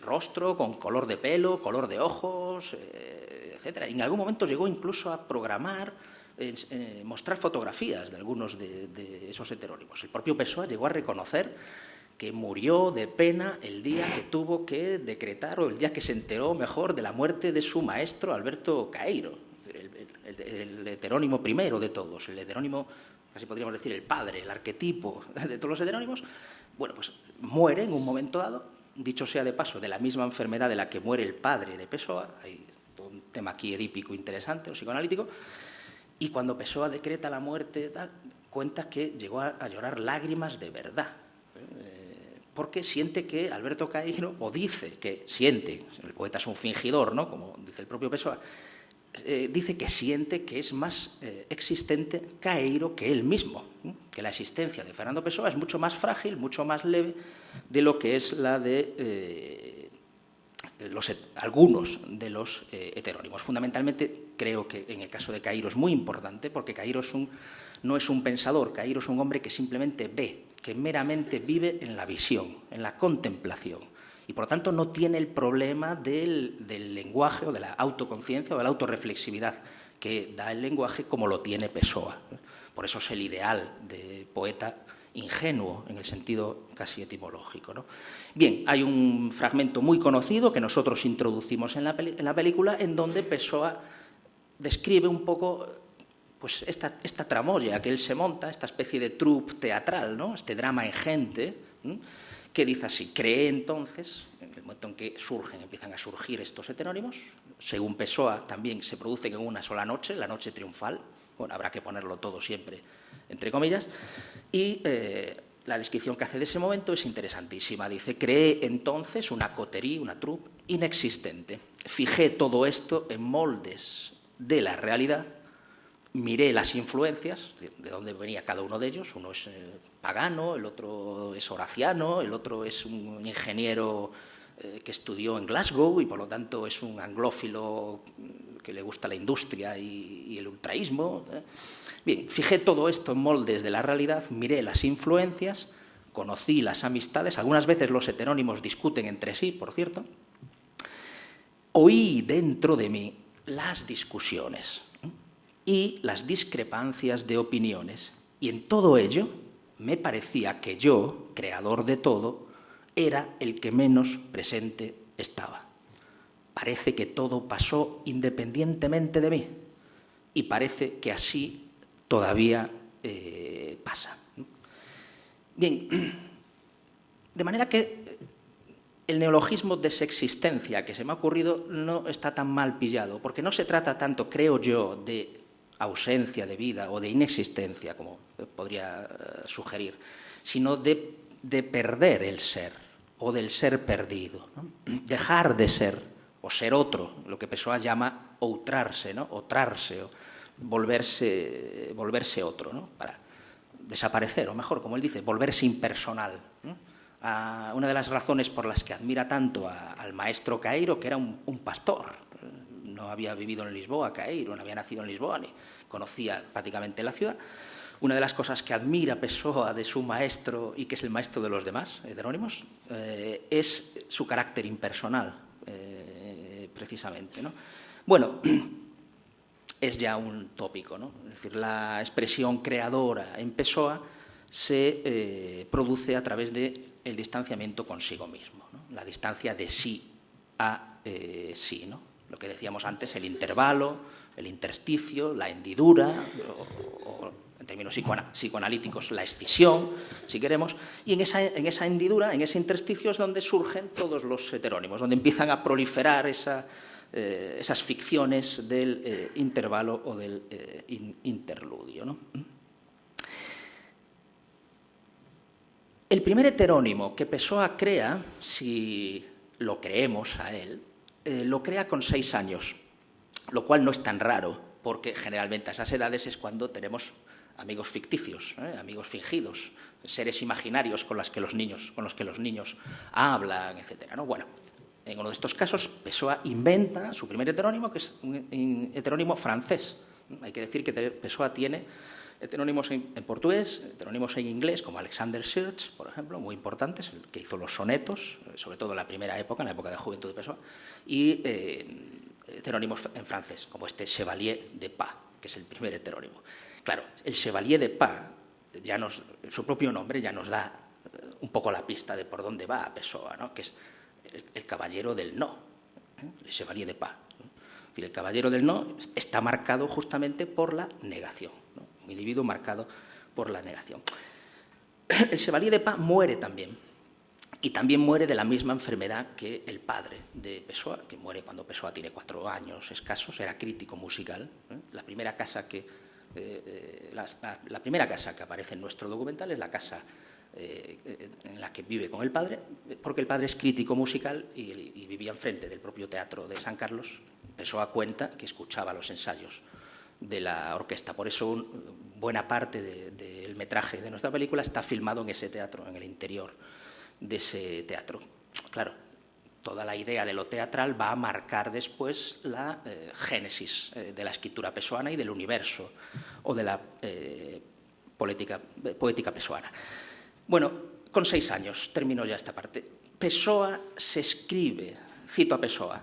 rostro, con color de pelo, color de ojos, etcétera. En algún momento llegó incluso a programar, mostrar fotografías de algunos de esos heterónimos. El propio Pessoa llegó a reconocer que murió de pena el día que tuvo que decretar, o el día que se enteró mejor, de la muerte de su maestro Alberto Caeiro, el heterónimo primero de todos, el heterónimo, casi podríamos decir el padre, el arquetipo de todos los heterónimos. Bueno, pues muere en un momento dado, dicho sea de paso, de la misma enfermedad de la que muere el padre de Pessoa. Hay todo un tema aquí edípico interesante o psicoanalítico. Y cuando Pessoa decreta la muerte, cuenta que llegó a llorar lágrimas de verdad, porque siente que Alberto Caeiro, o dice que siente, el poeta es un fingidor, ¿no?, como dice el propio Pessoa, dice que siente que es más existente Caeiro que él mismo, que la existencia de Fernando Pessoa es mucho más frágil, mucho más leve de lo que es la de algunos de los heterónimos. Fundamentalmente, creo que en el caso de Caeiro es muy importante, porque Caeiro no es un pensador, Caeiro es un hombre que simplemente ve, que meramente vive en la visión, en la contemplación, y por lo tanto no tiene el problema del lenguaje o de la autoconciencia o de la autorreflexividad que da el lenguaje, como lo tiene Pessoa. Por eso es el ideal de poeta ingenuo en el sentido casi etimológico, ¿no? Bien, hay un fragmento muy conocido que nosotros introducimos en la película, en donde Pessoa describe un poco pues esta tramoya que él se monta, esta especie de troupe teatral, ¿no?, este drama ingente, que dice así: cree entonces, en el momento en que empiezan a surgir estos heterónimos, según Pessoa también se producen en una sola noche, la noche triunfal, bueno, habrá que ponerlo todo siempre entre comillas, y la descripción que hace de ese momento es interesantísima. Dice: cree entonces una coterie, una troupe inexistente. Fijé todo esto en moldes de la realidad, miré las influencias, de dónde venía cada uno de ellos. Uno es pagano, el otro es horaciano, el otro es un ingeniero que estudió en Glasgow y por lo tanto es un anglófilo que le gusta la industria y el ultraísmo. Bien, fijé todo esto en moldes de la realidad, miré las influencias, conocí las amistades, algunas veces los heterónimos discuten entre sí, por cierto, oí dentro de mí las discusiones y las discrepancias de opiniones, y en todo ello me parecía que yo, creador de todo, era el que menos presente estaba. Parece que todo pasó independientemente de mí, y parece que así todavía pasa. Bien, de manera que el neologismo desexistencia que se me ha ocurrido no está tan mal pillado, porque no se trata tanto, creo yo, de ausencia de vida o de inexistencia, como podría sugerir, sino de perder el ser o del ser perdido, ¿no? Dejar de ser o ser otro, lo que Pessoa llama outrarse, ¿no?, otrarse, o volverse otro, ¿no?, para desaparecer, o mejor, como él dice, volverse impersonal, ¿no? Una de las razones por las que admira tanto al maestro Caeiro, que era un pastor, no había vivido en Lisboa, Caeiro, no había nacido en Lisboa, ni conocía prácticamente la ciudad. Una de las cosas que admira Pessoa de su maestro, y que es el maestro de los demás heterónimos, es su carácter impersonal, precisamente, ¿no? Bueno, es ya un tópico, ¿no? Es decir, la expresión creadora en Pessoa se produce a través del distanciamiento consigo mismo, ¿no? La distancia de sí a sí, ¿no? Lo que decíamos antes, el intervalo, el intersticio, la hendidura, o en términos psicoanalíticos, la escisión, si queremos, y en esa hendidura, en ese intersticio es donde surgen todos los heterónimos, donde empiezan a proliferar esas ficciones del intervalo o del interludio, ¿no? El primer heterónimo que Pessoa crea, si lo creemos a él, lo crea con 6 años, lo cual no es tan raro, porque generalmente a esas edades es cuando tenemos amigos ficticios, amigos fingidos, seres imaginarios con los que los niños hablan, etcétera, ¿no? Bueno, en uno de estos casos, Pessoa inventa su primer heterónimo, que es un heterónimo francés. Hay que decir que Pessoa tiene heterónimos en portugués, heterónimos en inglés, como Alexander Sirch, por ejemplo, muy importantes, el que hizo los sonetos, sobre todo en la primera época, en la época de juventud de Pessoa, y heterónimos en francés, como este Chevalier de Pas, que es el primer heterónimo. Claro, el Chevalier de Pas, su propio nombre ya nos da un poco la pista de por dónde va Pessoa, ¿no?, que es el caballero del no, el Chevalier de Pas. Es decir, el caballero del no está marcado justamente por la negación, ¿no? Un individuo marcado por la negación. El Chevalier de Pas muere también, y también muere de la misma enfermedad que el padre de Pessoa, que muere cuando Pessoa tiene 4 años escasos, era crítico musical. La primera casa que aparece en nuestro documental es la casa en la que vive con el padre, porque el padre es crítico musical y vivía enfrente del propio teatro de San Carlos. Pessoa cuenta que escuchaba los ensayos de la orquesta. Por eso buena parte del metraje de nuestra película está filmado en ese teatro, en el interior de ese teatro. Claro, toda la idea de lo teatral va a marcar después la génesis de la escritura pessoana y del universo o de la poética pessoana. Bueno, con 6 años, termino ya esta parte, Pessoa se escribe, cito a Pessoa,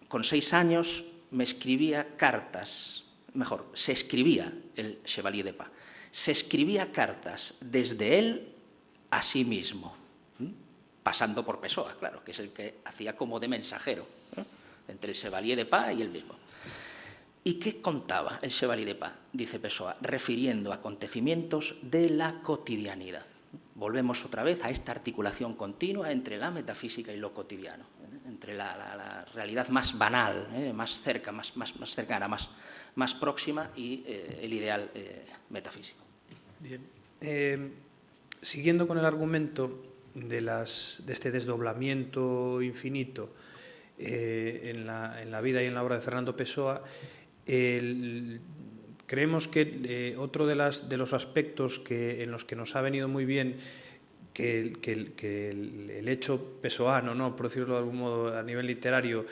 con 6 años me escribía cartas, mejor, se escribía el Chevalier de Paz, se escribía cartas desde él a sí mismo, pasando por Pessoa, claro, que es el que hacía como de mensajero, entre el Chevalier de Paz y él mismo. ¿Y qué contaba el Chevalier de Paz? Dice Pessoa, refiriendo a acontecimientos de la cotidianidad. Volvemos otra vez a esta articulación continua entre la metafísica y lo cotidiano, entre la realidad más banal, más cerca, más cercana, más próxima y el ideal metafísico. Bien. Siguiendo con el argumento de este desdoblamiento infinito en la vida y en la obra de Fernando Pessoa, creemos que otro de los aspectos en los que nos ha venido muy bien que el hecho pessoano, ¿no?, por decirlo de algún modo a nivel literario,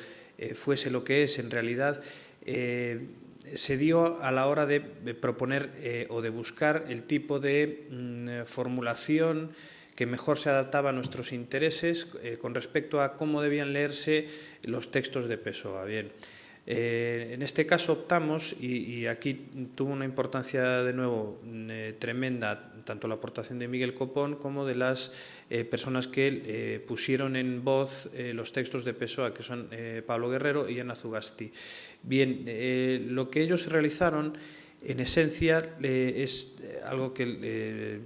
fuese lo que es en realidad, se dio a la hora de proponer o de buscar el tipo de formulación que mejor se adaptaba a nuestros intereses con respecto a cómo debían leerse los textos de Pessoa. Bien. En este caso optamos, y aquí tuvo una importancia de nuevo tremenda, tanto la aportación de Miguel Copón como de las personas que pusieron en voz los textos de Pessoa, que son Pablo Guerrero y Ana Zugasti. Bien, lo que ellos realizaron, en esencia, es algo que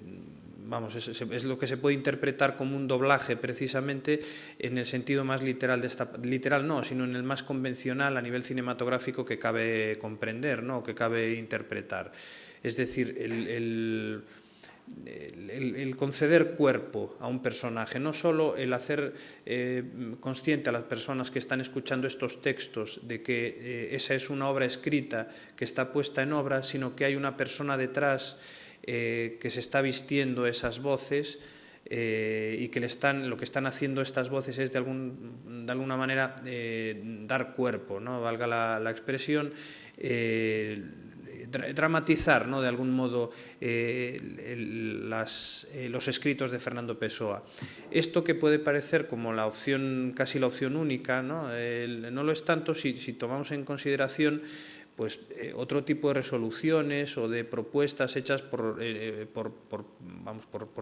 es lo que se puede interpretar como un doblaje, precisamente en el sentido más literal literal no, sino en el más convencional a nivel cinematográfico que cabe comprender, ¿no?, que cabe interpretar. Es decir, el conceder cuerpo a un personaje, no solo el hacer consciente a las personas que están escuchando estos textos de que esa es una obra escrita que está puesta en obra, sino que hay una persona detrás que se está vistiendo esas voces y que lo que están haciendo estas voces es de alguna manera dar cuerpo, ¿no?, valga la expresión, dramatizar, ¿no?, de algún modo los escritos de Fernando Pessoa. Esto que puede parecer como casi la opción única, ¿no?, no lo es tanto si tomamos en consideración pues otro tipo de resoluciones o de propuestas hechas por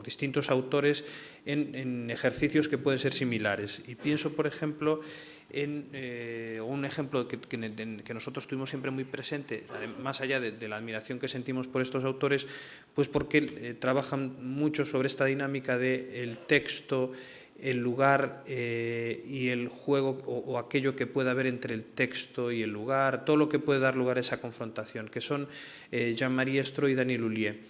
distintos autores en ejercicios que pueden ser similares. Y pienso, por ejemplo, en un ejemplo que nosotros tuvimos siempre muy presente, más allá de la admiración que sentimos por estos autores, pues porque trabajan mucho sobre esta dinámica del texto, el lugar y el juego o aquello que pueda haber entre el texto y el lugar, todo lo que puede dar lugar a esa confrontación, que son Jean-Marie Estro y Daniel Lhuillier.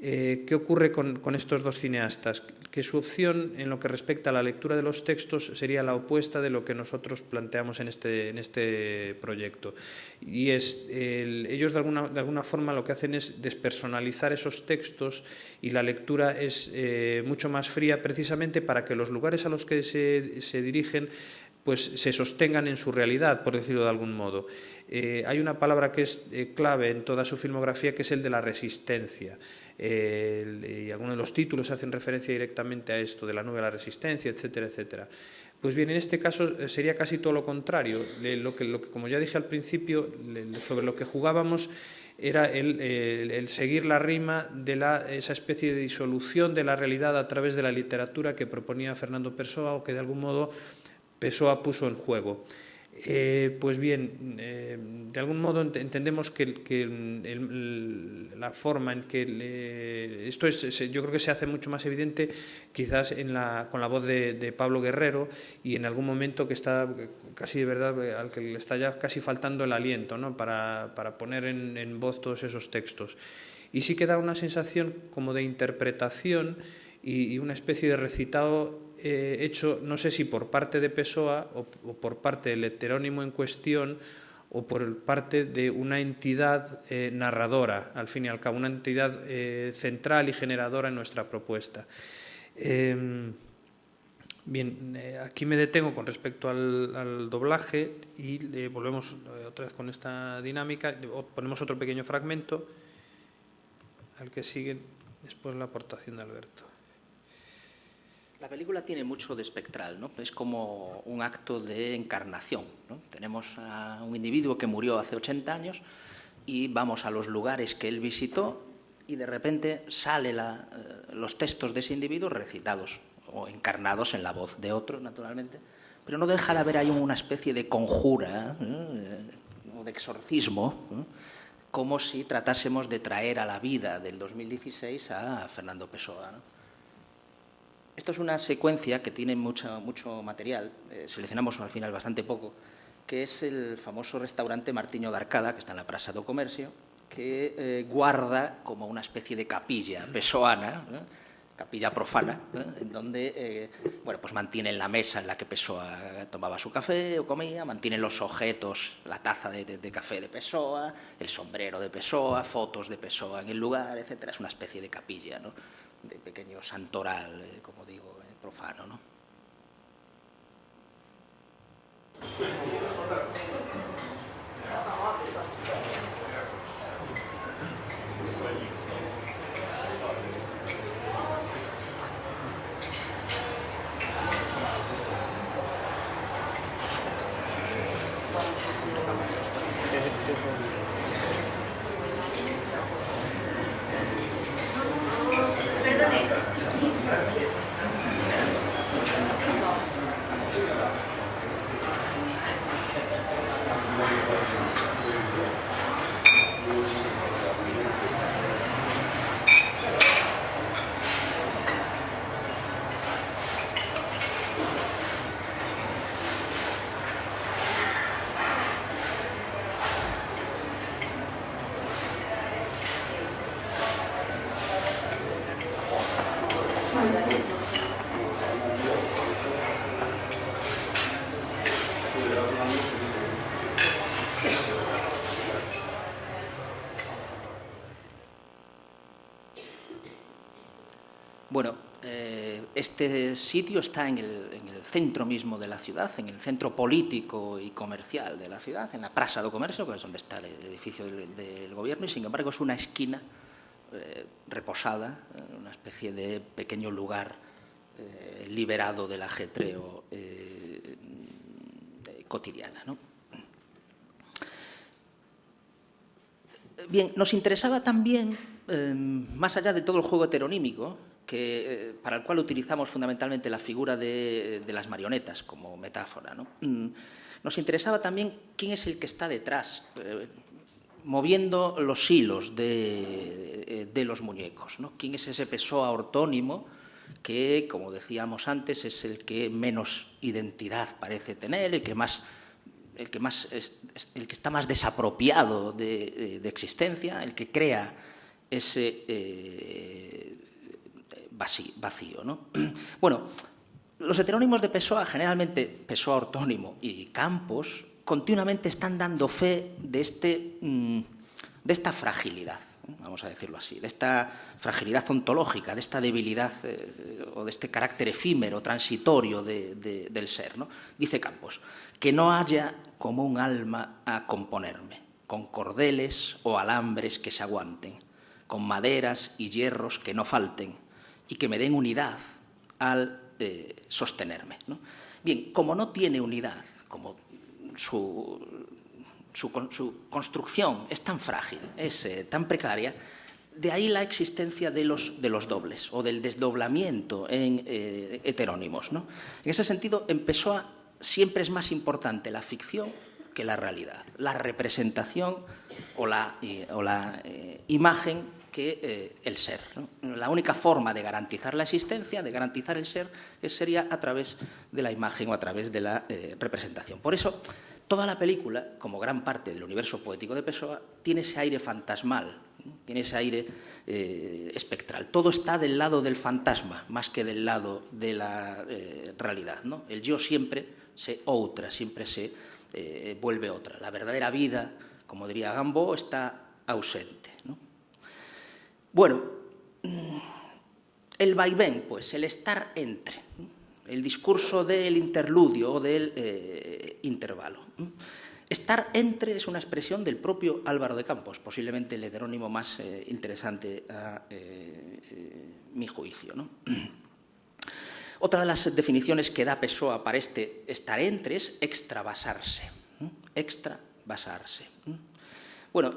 ¿Qué ocurre con estos dos cineastas? Que su opción en lo que respecta a la lectura de los textos sería la opuesta de lo que nosotros planteamos en este proyecto. Y ellos de alguna forma lo que hacen es despersonalizar esos textos y la lectura es mucho más fría, precisamente para que los lugares a los que se dirigen pues se sostengan en su realidad, por decirlo de algún modo. Hay una palabra que es clave en toda su filmografía, que es el de la resistencia. Y algunos de los títulos hacen referencia directamente a esto, de la nube de la resistencia, etcétera, etcétera. Pues bien, en este caso sería casi todo lo contrario. Lo que, como ya dije al principio, sobre lo que jugábamos era el seguir la rima de esa especie de disolución de la realidad a través de la literatura que proponía Fernando Pessoa, o que de algún modo Pessoa puso en juego. Pues bien, de algún modo entendemos que la forma en que esto yo creo que se hace mucho más evidente quizás con la voz de Pablo Guerrero, y en algún momento que está casi de verdad, al que le está ya casi faltando el aliento, ¿no?, para poner en voz todos esos textos. Y sí que da una sensación como de interpretación y una especie de recitado hecho, no sé si por parte de Pessoa o por parte del heterónimo en cuestión o por parte de una entidad narradora, al fin y al cabo, una entidad central y generadora en nuestra propuesta. Bien, aquí me detengo con respecto al doblaje y volvemos otra vez con esta dinámica. Ponemos otro pequeño fragmento al que sigue después la aportación de Alberto. La película tiene mucho de espectral, ¿no? Es como un acto de encarnación, ¿no? Tenemos a un individuo que murió hace 80 años y vamos a los lugares que él visitó y de repente salen los textos de ese individuo recitados o encarnados en la voz de otro, naturalmente, pero no deja de haber ahí una especie de conjura o de exorcismo, como si tratásemos de traer a la vida del 2016 a Fernando Pessoa, ¿no? Esto es una secuencia que tiene mucho material, seleccionamos al final bastante poco, que es el famoso restaurante Martiño de Arcada, que está en la Praça do Comercio, que guarda como una especie de capilla pessoana, capilla profana, en donde bueno, pues mantienen la mesa en la que Pessoa tomaba su café o comía, mantienen los objetos, la taza de café de Pessoa, el sombrero de Pessoa, fotos de Pessoa en el lugar, etcétera. Es una especie de capilla, ¿no? De pequeño santoral, como digo, profano, ¿no? Bueno, este sitio está en el centro mismo de la ciudad, en el centro político y comercial de la ciudad, en la Praça do Comercio, que es donde está el edificio del gobierno, y sin embargo es una esquina reposada, una especie de pequeño lugar liberado del ajetreo cotidiana, ¿no? Bien, nos interesaba también, más allá de todo el juego heteronímico, para el cual utilizamos fundamentalmente la figura de las marionetas como metáfora, ¿no? Nos interesaba también quién es el que está detrás, moviendo los hilos de los muñecos, ¿no? ¿Quién es ese Pessoa ortónimo que, como decíamos antes, es el que menos identidad parece tener, el que está más desapropiado de existencia, el que crea ese vacío, ¿no? Bueno, los heterónimos de Pessoa, generalmente Pessoa ortónimo y Campos, continuamente están dando fe de esta fragilidad, vamos a decirlo así, de esta fragilidad ontológica, de esta debilidad o de este carácter efímero, transitorio del ser, ¿no? Dice Campos, que no haya como un alma a componerme, con cordeles o alambres que se aguanten, con maderas y hierros que no falten, y que me den unidad al sostenerme, ¿no? Bien, como no tiene unidad, como su construcción es tan frágil, es tan precaria, de ahí la existencia de los dobles o del desdoblamiento en heterónimos, ¿no? En ese sentido, en Pessoa siempre es más importante la ficción que la realidad, la representación o la imagen que el ser, ¿no? La única forma de garantizar la existencia, de garantizar el ser, sería a través de la imagen o a través de la representación. Por eso Toda la película, como gran parte del universo poético de Pessoa, tiene ese aire fantasmal, tiene ese aire espectral. Todo está del lado del fantasma, más que del lado de la realidad, ¿no? El yo siempre se outra, siempre se vuelve otra. La verdadera vida, como diría Gambo, está ausente, ¿no? Bueno, el vaivén, pues, el estar entre, ¿no? El discurso del interludio o del intervalo. Estar entre es una expresión del propio Álvaro de Campos, posiblemente el heterónimo más interesante a mi juicio, ¿no? Otra de las definiciones que da Pessoa para este estar entre es extravasarse. Extravasarse. Bueno,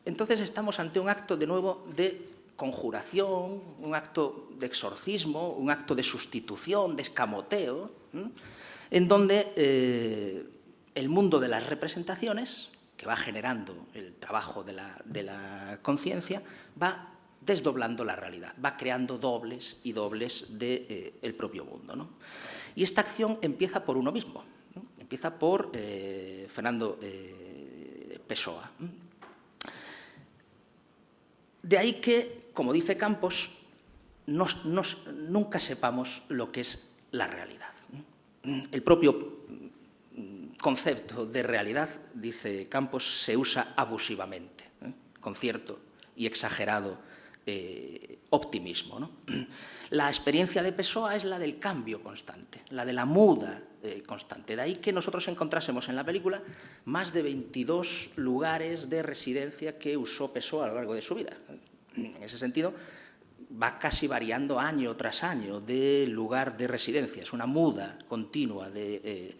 entonces estamos ante un acto, de nuevo, de conjuración, un acto de exorcismo, un acto de sustitución, de escamoteo, en donde el mundo de las representaciones, que va generando el trabajo de la conciencia, va desdoblando la realidad, va creando dobles y dobles del propio mundo, ¿no? Y esta acción empieza por uno mismo, ¿no? Empieza por Fernando Pessoa. De ahí que, como dice Campos, nunca sepamos lo que es la realidad. El propio concepto de realidad, dice Campos, se usa abusivamente, con cierto y exagerado optimismo, ¿no? La experiencia de Pessoa es la del cambio constante, la de la muda constante. De ahí que nosotros encontrásemos en la película más de 22 lugares de residencia que usó Pessoa a lo largo de su vida. En ese sentido, va casi variando año tras año de lugar de residencia. Es una muda continua de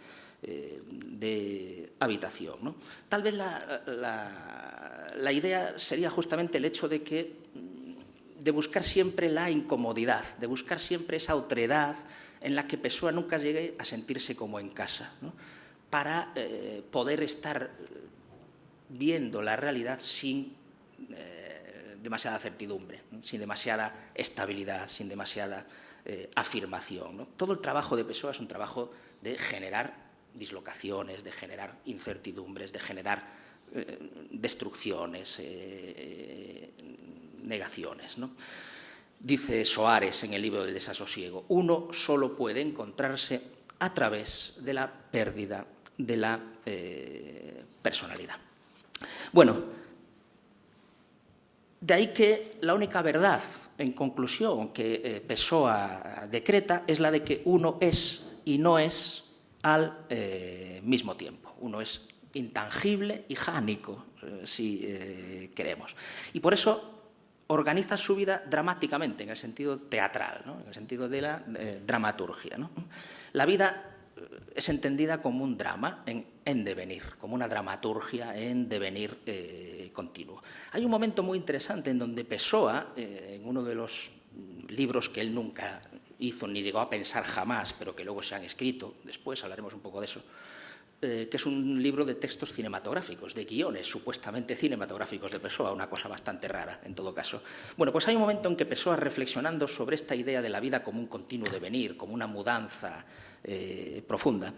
habitación, ¿no? Tal vez la idea sería justamente el hecho de buscar siempre la incomodidad, de buscar siempre esa otredad en la que Pessoa nunca llegue a sentirse como en casa, ¿no? Para poder estar viendo la realidad sin demasiada certidumbre, ¿no? Sin demasiada estabilidad, sin demasiada afirmación, ¿no? Todo el trabajo de Pessoa es un trabajo de generar dislocaciones, de generar incertidumbres, de generar destrucciones, negaciones, ¿no? Dice Soares en el libro del desasosiego: uno solo puede encontrarse a través de la pérdida de la personalidad. Bueno, de ahí que la única verdad, en conclusión, que Pessoa decreta es la de que uno es y no es al mismo tiempo. Uno es intangible y jánico, si queremos. Y por eso organiza su vida dramáticamente, en el sentido teatral, ¿no? En el sentido de la dramaturgia, ¿no? La vida es entendida como un drama en devenir, como una dramaturgia en devenir continuo. Hay un momento muy interesante en donde Pessoa, en uno de los libros que él nunca hizo ni llegó a pensar jamás, pero que luego se han escrito, después hablaremos un poco de eso, que es un libro de textos cinematográficos, de guiones supuestamente cinematográficos de Pessoa, una cosa bastante rara en todo caso. Bueno, pues hay un momento en que Pessoa, reflexionando sobre esta idea de la vida como un continuo devenir, como una mudanza profunda,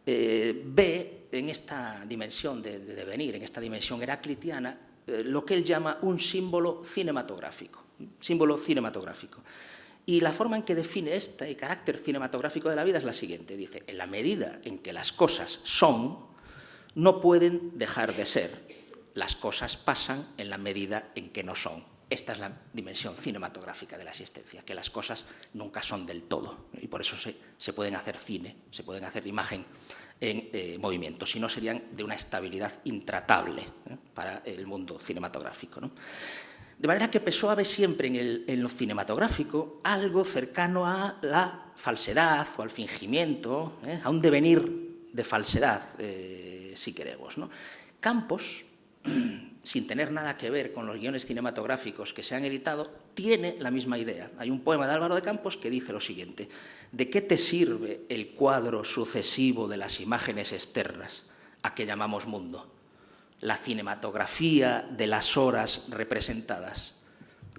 ve en esta dimensión de devenir, en esta dimensión heraclitiana, lo que él llama un símbolo cinematográfico. Y la forma en que define este carácter cinematográfico de la vida es la siguiente. Dice: en la medida en que las cosas son, no pueden dejar de ser. Las cosas pasan en la medida en que no son. Esta es la dimensión cinematográfica de la existencia, que las cosas nunca son del todo. Y por eso se pueden hacer cine, se pueden hacer imagen en movimiento, si no serían de una estabilidad intratable para el mundo cinematográfico, ¿no? De manera que Pessoa ve siempre en lo cinematográfico algo cercano a la falsedad o al fingimiento, a un devenir de falsedad, si queremos, ¿no? Campos, sin tener nada que ver con los guiones cinematográficos que se han editado, tiene la misma idea. Hay un poema de Álvaro de Campos que dice lo siguiente: ¿de qué te sirve el cuadro sucesivo de las imágenes externas a que llamamos mundo? La cinematografía de las horas representadas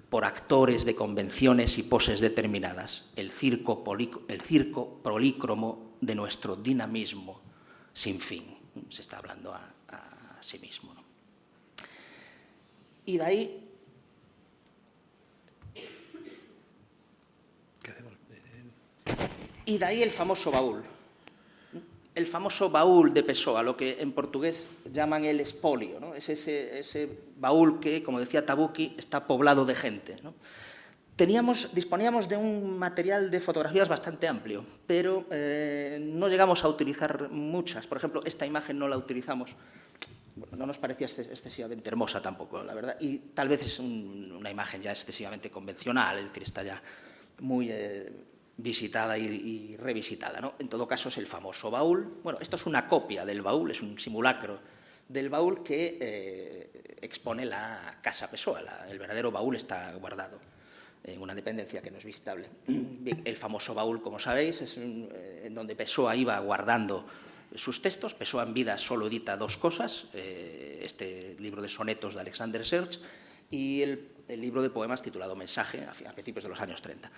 por actores de convenciones y poses determinadas, el circo polícromo de nuestro dinamismo, sin fin. Se está hablando a sí mismo, ¿no? Y de ahí... Y de ahí el famoso baúl. El famoso baúl de Pessoa, lo que en portugués llaman el espolio, ¿no? Es ese baúl que, como decía Tabucchi, está poblado de gente, ¿no? Disponíamos de un material de fotografías bastante amplio, pero no llegamos a utilizar muchas. Por ejemplo, esta imagen no la utilizamos. Bueno, no nos parecía excesivamente hermosa tampoco, la verdad. Y tal vez es una imagen ya excesivamente convencional, es decir, está ya muy visitada y revisitada, ¿no? En todo caso, es el famoso baúl. Bueno, esto es una copia del baúl, es un simulacro del baúl que expone la Casa Pessoa. El verdadero baúl está guardado en una dependencia que no es visitable. Bien, el famoso baúl, como sabéis, es en donde Pessoa iba guardando sus textos. Pessoa en vida solo edita 2 cosas, este libro de sonetos de Alexander Serge y el libro de poemas titulado Mensaje, a principios de los años 30.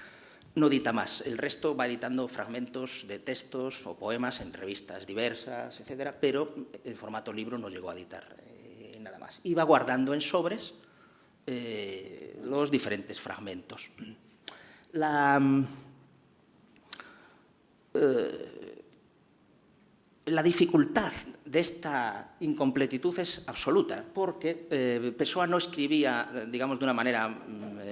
No edita más, el resto va editando fragmentos de textos o poemas en revistas diversas, etcétera, pero en formato libro no llegó a editar nada más. Iba guardando en sobres los diferentes fragmentos. La dificultad de esta incompletitud es absoluta, porque Pessoa no escribía, digamos, de una manera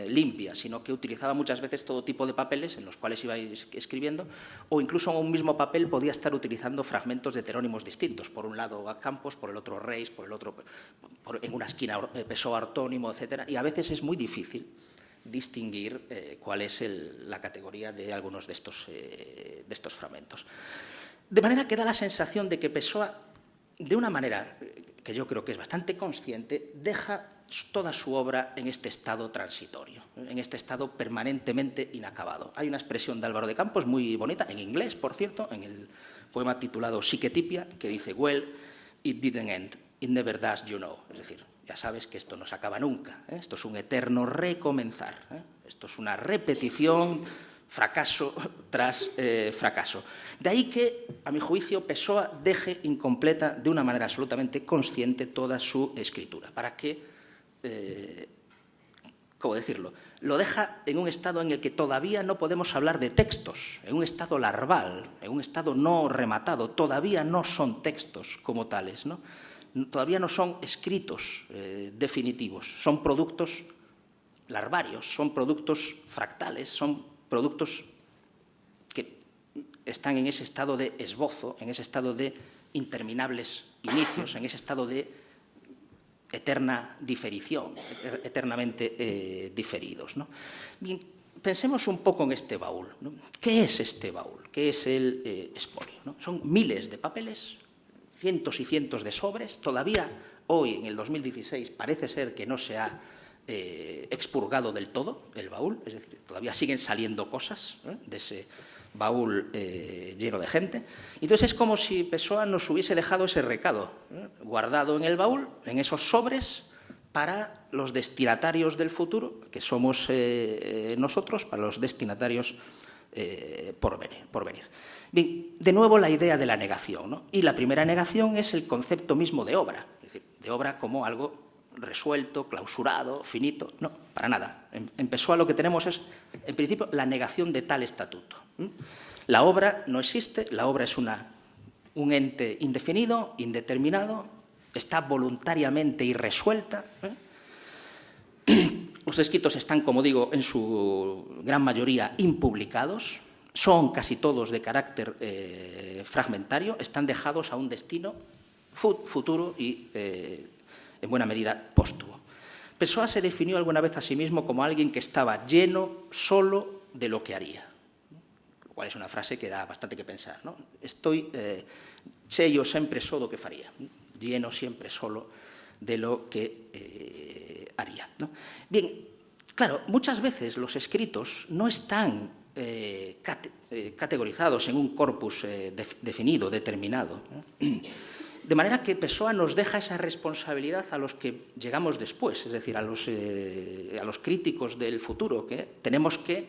limpia, sino que utilizaba muchas veces todo tipo de papeles en los cuales iba escribiendo, o incluso en un mismo papel podía estar utilizando fragmentos de heterónimos distintos. Por un lado a Campos, por el otro Reis, por el otro, en una esquina Pessoa ortónimo, etc. Y a veces es muy difícil distinguir cuál es la categoría de algunos de estos fragmentos. De manera que da la sensación de que Pessoa, de una manera que yo creo que es bastante consciente, deja toda su obra en este estado transitorio, en este estado permanentemente inacabado. Hay una expresión de Álvaro de Campos muy bonita, en inglés, por cierto, en el poema titulado Psiquetipia, que dice: "Well, it didn't end, it never does, you know". Es decir, ya sabes que esto no se acaba nunca, ¿eh? Esto es un eterno recomenzar, ¿eh? Esto es una repetición, fracaso tras fracaso. De ahí que, a mi juicio, Pessoa deje incompleta de una manera absolutamente consciente toda su escritura. ¿Para qué? ¿Cómo decirlo? Lo deja en un estado en el que todavía no podemos hablar de textos, en un estado larval, en un estado no rematado. Todavía no son textos como tales, ¿no? Todavía no son escritos definitivos, son productos larvarios, son productos fractales, son productos que están en ese estado de esbozo, en ese estado de interminables inicios, en ese estado de eterna diferición, eternamente diferidos, ¿no? Bien, pensemos un poco en este baúl, ¿no? ¿Qué es este baúl? ¿Qué es el espolio, ¿no? Son miles de papeles, cientos y cientos de sobres. Todavía hoy, en el 2016, parece ser que no se ha expurgado del todo el baúl, es decir, todavía siguen saliendo cosas de ese baúl lleno de gente. Entonces es como si Pessoa nos hubiese dejado ese recado guardado en el baúl, en esos sobres, para los destinatarios del futuro, que somos nosotros, para los destinatarios por venir. Bien, de nuevo la idea de la negación, ¿no? Y la primera negación es el concepto mismo de obra, es decir, de obra como algo resuelto, clausurado, finito. No, para nada. En Pessoa lo que tenemos es, en principio, la negación de tal estatuto. La obra no existe, la obra es un ente indefinido, indeterminado, está voluntariamente irresuelta. Los escritos están, como digo, en su gran mayoría impublicados, son casi todos de carácter fragmentario, están dejados a un destino futuro y en buena medida póstumo. Pessoa se definió alguna vez a sí mismo como alguien que estaba lleno solo de lo que haría, lo cual es una frase que da bastante que pensar, ¿no? Estoy cheio sempre só do que faría, lleno siempre solo de lo que haría, ¿no? Bien, claro, muchas veces los escritos no están categorizados en un corpus definido, determinado, ¿no? De manera que Pessoa nos deja esa responsabilidad a los que llegamos después, es decir, a los críticos del futuro, que tenemos que,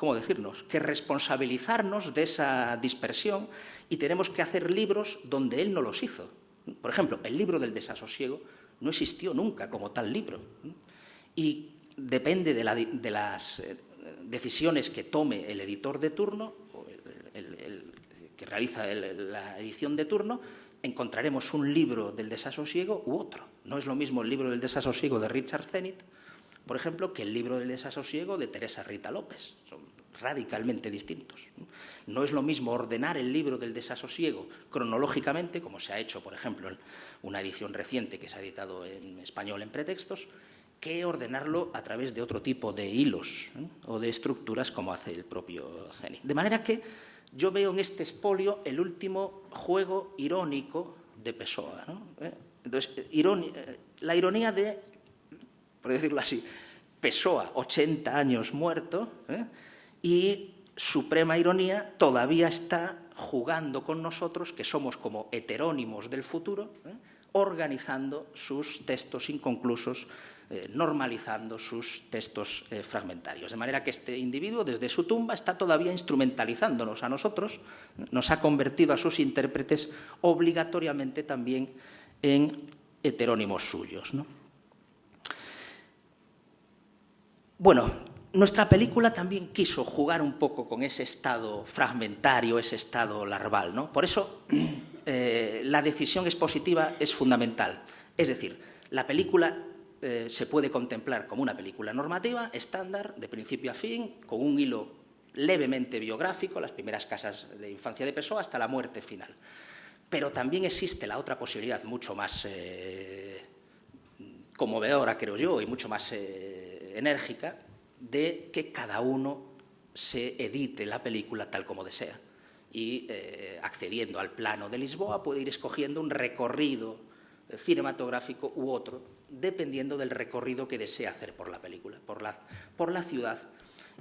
¿cómo decirnos?, que responsabilizarnos de esa dispersión y tenemos que hacer libros donde él no los hizo. Por ejemplo, el libro del desasosiego no existió nunca como tal libro y depende de las decisiones que tome el editor de turno, o el que realiza la edición de turno, encontraremos un libro del desasosiego u otro. No es lo mismo el libro del desasosiego de Richard Zenith, por ejemplo, que el libro del desasosiego de Teresa Rita López. Son radicalmente distintos. No es lo mismo ordenar el libro del desasosiego cronológicamente, como se ha hecho, por ejemplo, en una edición reciente que se ha editado en español en Pretextos, que ordenarlo a través de otro tipo de hilos o de estructuras como hace el propio Zenith. De manera que yo veo en este expolio el último juego irónico de Pessoa, ¿no? Entonces, la ironía de, por decirlo así, Pessoa, 80 años muerto, y suprema ironía, todavía está jugando con nosotros, que somos como heterónimos del futuro, organizando sus textos inconclusos, normalizando sus textos fragmentarios. De manera que este individuo, desde su tumba, está todavía instrumentalizándonos a nosotros, nos ha convertido a sus intérpretes obligatoriamente también en heterónimos suyos, ¿no? Bueno, nuestra película también quiso jugar un poco con ese estado fragmentario, ese estado larval, ¿no? Por eso la decisión expositiva es fundamental. Es decir, la película se puede contemplar como una película normativa, estándar, de principio a fin, con un hilo levemente biográfico, las primeras casas de infancia de Pessoa hasta la muerte final. Pero también existe la otra posibilidad mucho más conmovedora, creo yo, y mucho más enérgica, de que cada uno se edite la película tal como desea. Y accediendo al plano de Lisboa puede ir escogiendo un recorrido cinematográfico u otro, dependiendo del recorrido que desea hacer por la película, por la ciudad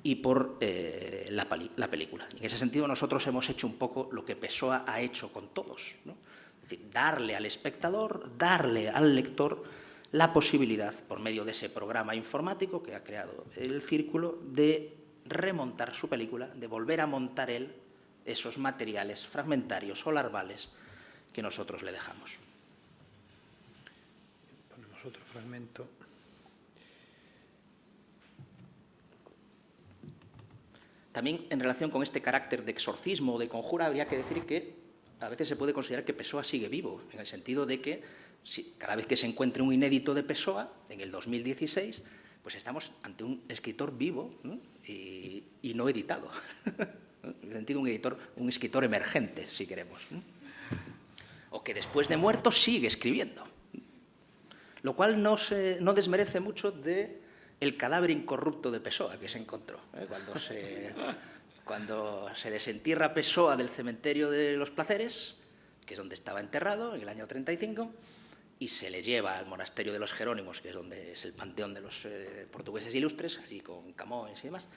y por la película. En ese sentido, nosotros hemos hecho un poco lo que Pessoa ha hecho con todos, ¿no? Es decir, darle al espectador, darle al lector la posibilidad, por medio de ese programa informático que ha creado el Círculo, de remontar su película, de volver a montar él esos materiales fragmentarios o larvales que nosotros le dejamos. Ponemos otro fragmento. También, en relación con este carácter de exorcismo o de conjura, habría que decir que a veces se puede considerar que Pessoa sigue vivo, en el sentido de que cada vez que se encuentre un inédito de Pessoa, en el 2016, pues estamos ante un escritor vivo, ¿no? y no editado. En el sentido, un escritor emergente, si queremos, ¿no? O que después de muerto sigue escribiendo. Lo cual no desmerece mucho del cadáver incorrupto de Pessoa que se encontró. Cuando se desentierra Pessoa del cementerio de los Placeres, que es donde estaba enterrado en el año 35, y se le lleva al monasterio de los Jerónimos, que es donde es el panteón de los portugueses ilustres, allí con Camões y demás,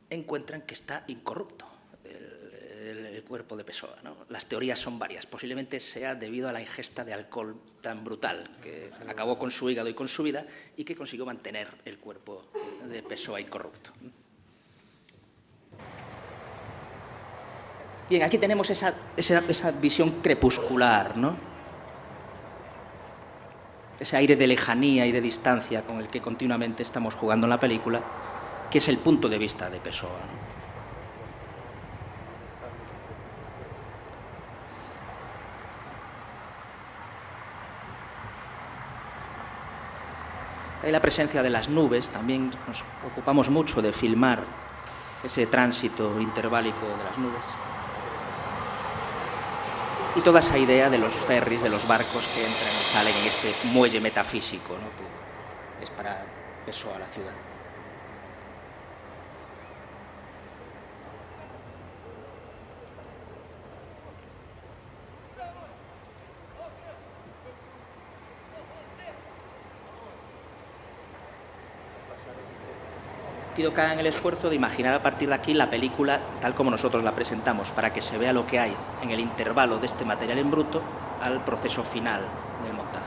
encuentran que está incorrupto el cuerpo de Pessoa, ¿no? Las teorías son varias. Posiblemente sea debido a la ingesta de alcohol tan brutal que acabó con su hígado y con su vida y que consiguió mantener el cuerpo de Pessoa incorrupto. Bien, aquí tenemos esa visión crepuscular, ¿no? Ese aire de lejanía y de distancia con el que continuamente estamos jugando en la película, que es el punto de vista de Pessoa, ¿no? Hay la presencia de las nubes, también nos ocupamos mucho de filmar ese tránsito interválico de las nubes. Y toda esa idea de los ferries, de los barcos que entran y salen en este muelle metafísico, ¿no? Que es para Pessoa la ciudad. Pido que hagan el esfuerzo de imaginar a partir de aquí la película tal como nosotros la presentamos, para que se vea lo que hay en el intervalo de este material en bruto al proceso final del montaje.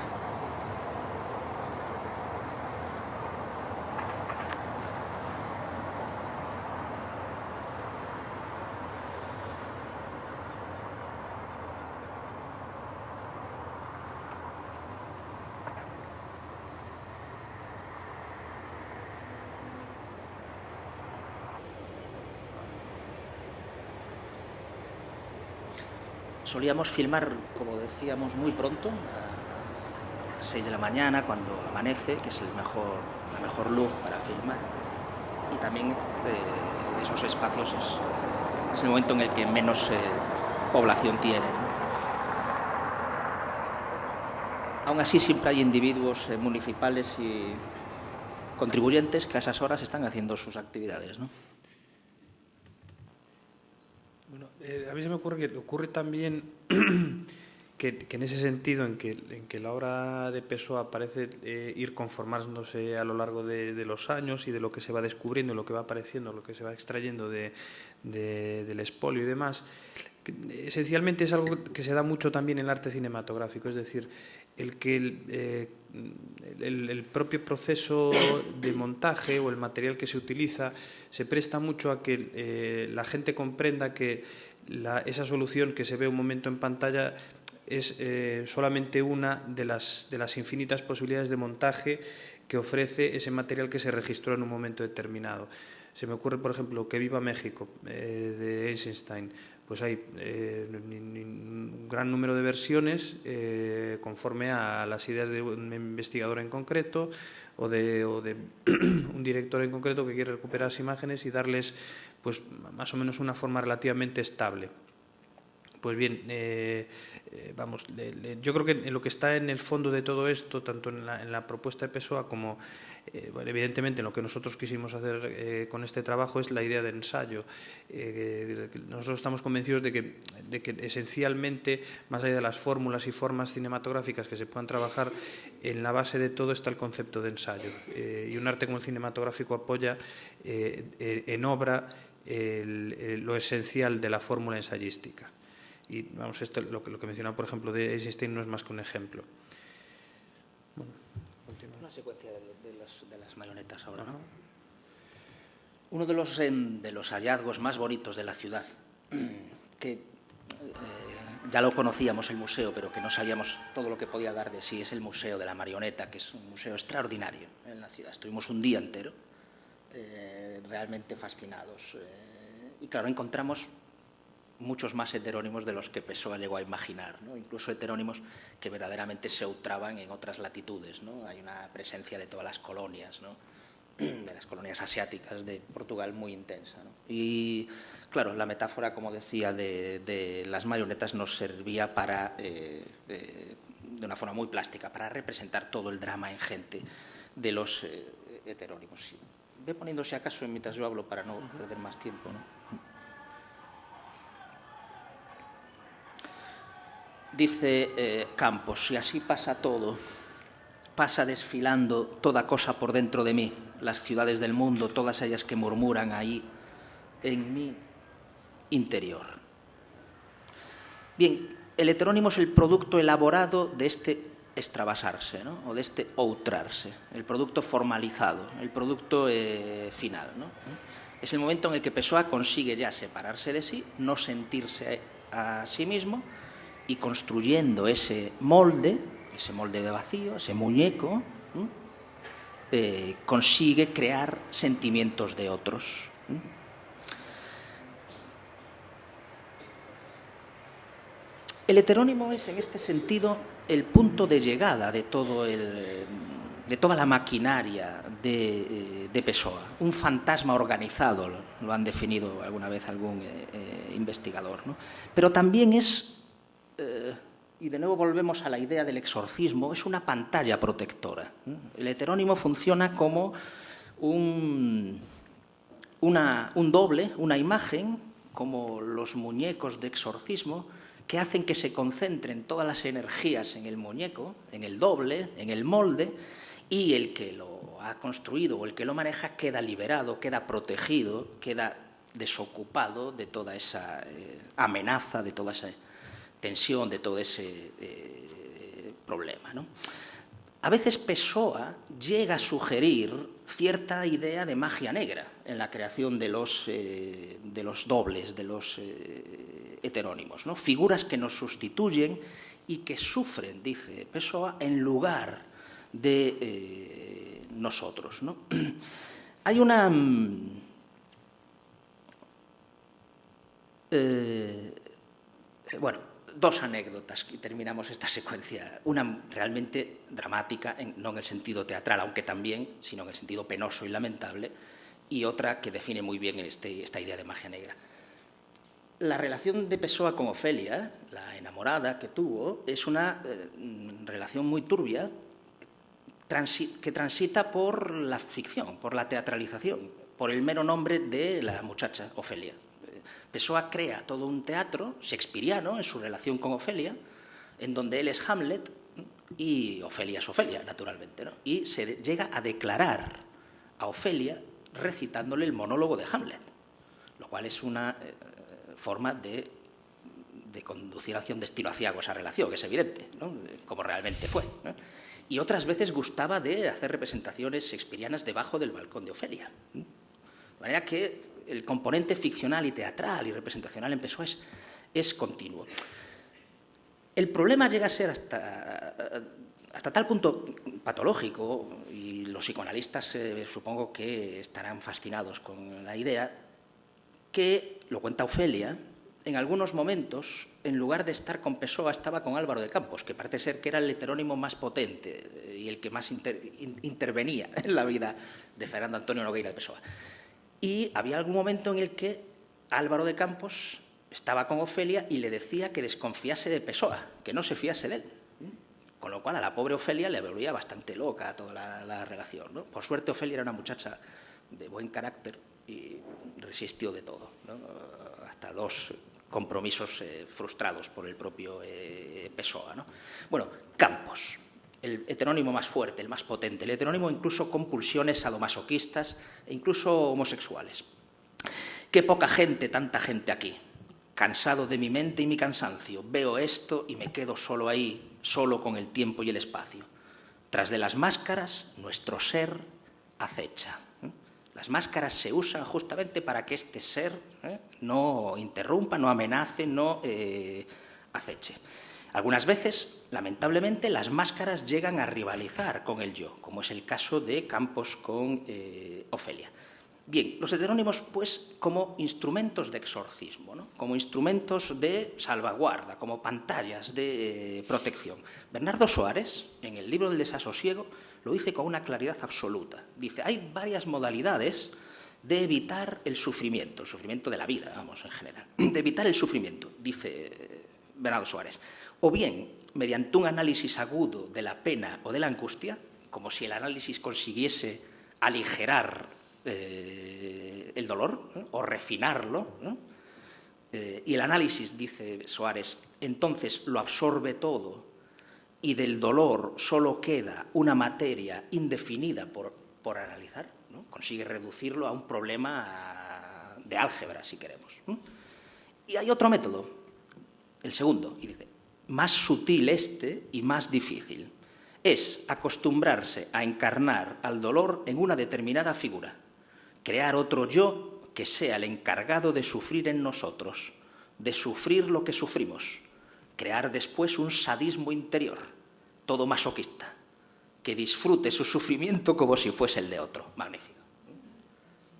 solíamos filmar, como decíamos, muy pronto, a las 6 de la mañana, cuando amanece, que es la mejor luz para filmar. Y también esos espacios es el momento en el que menos población tiene. Aún así, siempre hay individuos municipales y contribuyentes que a esas horas están haciendo sus actividades, ¿no? Bueno, a mí se me ocurre también que en ese sentido, en que la obra de Pessoa parece ir conformándose a lo largo de los años y de lo que se va descubriendo, lo que va apareciendo, lo que se va extrayendo del expolio y demás, esencialmente es algo que se da mucho también en el arte cinematográfico, es decir, el propio proceso de montaje o el material que se utiliza se presta mucho a que la gente comprenda que esa solución que se ve un momento en pantalla es solamente una de las infinitas posibilidades de montaje que ofrece ese material que se registró en un momento determinado. Se me ocurre, por ejemplo, Que viva México, de Eisenstein. Pues hay un gran número de versiones conforme a las ideas de un investigador en concreto o de un director en concreto que quiere recuperar las imágenes y darles pues, más o menos una forma relativamente estable. Pues bien, yo creo que en lo que está en el fondo de todo esto, tanto en la propuesta de Pessoa como, bueno, evidentemente, en lo que nosotros quisimos hacer con este trabajo es la idea de ensayo. Nosotros estamos convencidos de que esencialmente, más allá de las fórmulas y formas cinematográficas que se puedan trabajar, en la base de todo está el concepto de ensayo. Y un arte como el cinematográfico apoya en obra lo esencial de la fórmula ensayística. Y vamos, esto, lo que mencionaba, por ejemplo, de Eisenstein no es más que un ejemplo. Bueno, una secuencia de las marionetas ahora, ¿no? Uno de los hallazgos más bonitos de la ciudad, que ya lo conocíamos el museo, pero que no sabíamos todo lo que podía dar de sí, es el Museo de la Marioneta, que es un museo extraordinario en la ciudad. Estuvimos un día entero realmente fascinados. Y claro, encontramos muchos más heterónimos de los que Pessoa llegó a imaginar, ¿no? Incluso heterónimos que verdaderamente se outraban en otras latitudes, ¿no? Hay una presencia de todas las colonias, ¿no? De las colonias asiáticas de Portugal muy intensa, ¿no? Y claro, la metáfora, como decía, de las marionetas nos servía para, de una forma muy plástica, para representar todo el drama ingente de los heterónimos. Ve poniéndose acaso mientras yo hablo para no perder más tiempo, ¿no? Dice Campos, y así pasa todo, pasa desfilando toda cosa por dentro de mí, las ciudades del mundo, todas ellas que murmuran ahí en mi interior. Bien, el heterónimo es el producto elaborado de este extravasarse, ¿no? O de este outrarse, el producto formalizado, el producto final, ¿no? Es el momento en el que Pessoa consigue ya separarse de sí, no sentirse a sí mismo, y construyendo ese molde de vacío, ese muñeco, consigue crear sentimientos de otros. El heterónimo es, en este sentido, el punto de llegada de toda la maquinaria de Pessoa, un fantasma organizado, lo han definido alguna vez algún investigador, ¿no? Pero también es, y de nuevo volvemos a la idea del exorcismo, es una pantalla protectora. El heterónimo funciona como un doble, una imagen, como los muñecos de exorcismo, que hacen que se concentren todas las energías en el muñeco, en el doble, en el molde, y el que lo ha construido o el que lo maneja queda liberado, queda protegido, queda desocupado de toda esa amenaza, de toda esa tensión, de todo ese problema, ¿no? A veces Pessoa llega a sugerir cierta idea de magia negra en la creación de los dobles, de los heterónimos, ¿no? Figuras que nos sustituyen y que sufren, dice Pessoa, en lugar de nosotros, ¿no? Hay una... bueno, dos anécdotas y terminamos esta secuencia. Una realmente dramática, no en el sentido teatral, aunque también, sino en el sentido penoso y lamentable, y otra que define muy bien esta idea de magia negra. La relación de Pessoa con Ofelia, la enamorada que tuvo, es una relación muy turbia que transita por la ficción, por la teatralización, por el mero nombre de la muchacha, Ofelia. Pessoa crea todo un teatro shakespeariano en su relación con Ofelia, en donde él es Hamlet y Ofelia es Ofelia, naturalmente, ¿no? Y se llega a declarar a Ofelia recitándole el monólogo de Hamlet, lo cual es una forma de conducir hacia un destino aciago esa relación, que es evidente, ¿no? Como realmente fue, ¿no? Y otras veces gustaba de hacer representaciones shakespearianas debajo del balcón de Ofelia. De manera que el componente ficcional y teatral y representacional en Pessoa es continuo. El problema llega a ser hasta tal punto patológico, y los psicoanalistas supongo que estarán fascinados con la idea, que, lo cuenta Ofelia, en algunos momentos, en lugar de estar con Pessoa, estaba con Álvaro de Campos, que parece ser que era el heterónimo más potente y el que más intervenía en la vida de Fernando Antonio Nogueira de Pessoa. Y había algún momento en el que Álvaro de Campos estaba con Ofelia y le decía que desconfiase de Pessoa, que no se fiase de él. Con lo cual a la pobre Ofelia le volvía bastante loca toda la relación, ¿no? Por suerte Ofelia era una muchacha de buen carácter y resistió de todo, ¿no? Hasta dos compromisos frustrados por el propio Pessoa, ¿no? Bueno, Campos, el heterónimo más fuerte, el más potente, el heterónimo incluso con pulsiones sadomasoquistas e incluso homosexuales. Qué poca gente, tanta gente aquí. Cansado de mi mente y mi cansancio, veo esto y me quedo solo ahí, solo con el tiempo y el espacio. Tras de las máscaras, nuestro ser acecha. Las máscaras se usan justamente para que este ser no interrumpa, no amenace, no aceche. Algunas veces, lamentablemente, las máscaras llegan a rivalizar con el yo, como es el caso de Campos con Ofelia. Bien, los heterónimos, pues, como instrumentos de exorcismo, ¿no? Como instrumentos de salvaguarda, como pantallas de protección. Bernardo Soares, en el libro del desasosiego, lo dice con una claridad absoluta. Dice, hay varias modalidades de evitar el sufrimiento de la vida, vamos, en general, de evitar el sufrimiento, dice Bernardo Soares. O bien, mediante un análisis agudo de la pena o de la angustia, como si el análisis consiguiese aligerar el dolor, ¿no? O refinarlo, ¿no? Y el análisis, dice Soares, entonces lo absorbe todo y del dolor solo queda una materia indefinida por analizar, ¿no? Consigue reducirlo a un problema de álgebra, si queremos, ¿no? Y hay otro método, el segundo, y dice, más sutil y más difícil, es acostumbrarse a encarnar al dolor en una determinada figura, crear otro yo que sea el encargado de sufrir en nosotros, de sufrir lo que sufrimos, crear después un sadismo interior, todo masoquista, que disfrute su sufrimiento como si fuese el de otro. Magnífico.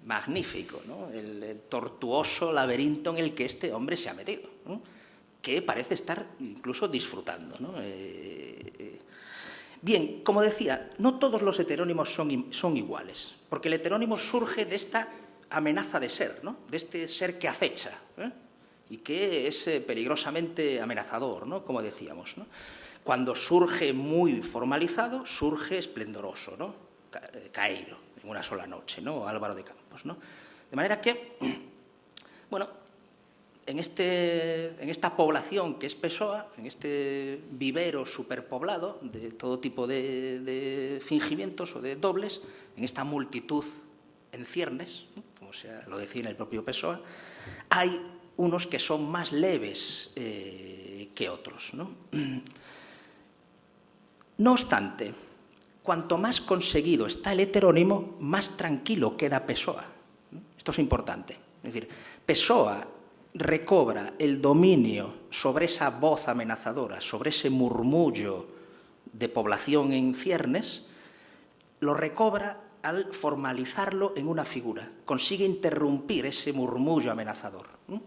Magnífico, ¿no? El tortuoso laberinto en el que este hombre se ha metido, ¿no? Que parece estar incluso disfrutando, ¿no? Bien, como decía, no todos los heterónimos son iguales, porque el heterónimo surge de esta amenaza de ser, ¿no? De este ser que acecha, y que es peligrosamente amenazador, ¿no? Como decíamos, ¿no? Cuando surge muy formalizado, surge esplendoroso, ¿no? Caeiro, en una sola noche, ¿no? Álvaro de Campos, ¿no? De manera que, bueno, en esta población que es Pessoa, en este vivero superpoblado de todo tipo de fingimientos o de dobles, en esta multitud en ciernes, ¿no? Como lo decía el propio Pessoa, hay unos que son más leves que otros, ¿no? No obstante, cuanto más conseguido está el heterónimo, más tranquilo queda Pessoa. Esto es importante. Es decir, Pessoa recobra el dominio sobre esa voz amenazadora, sobre ese murmullo de población en ciernes, lo recobra al formalizarlo en una figura. Consigue interrumpir ese murmullo amenazador, ¿no?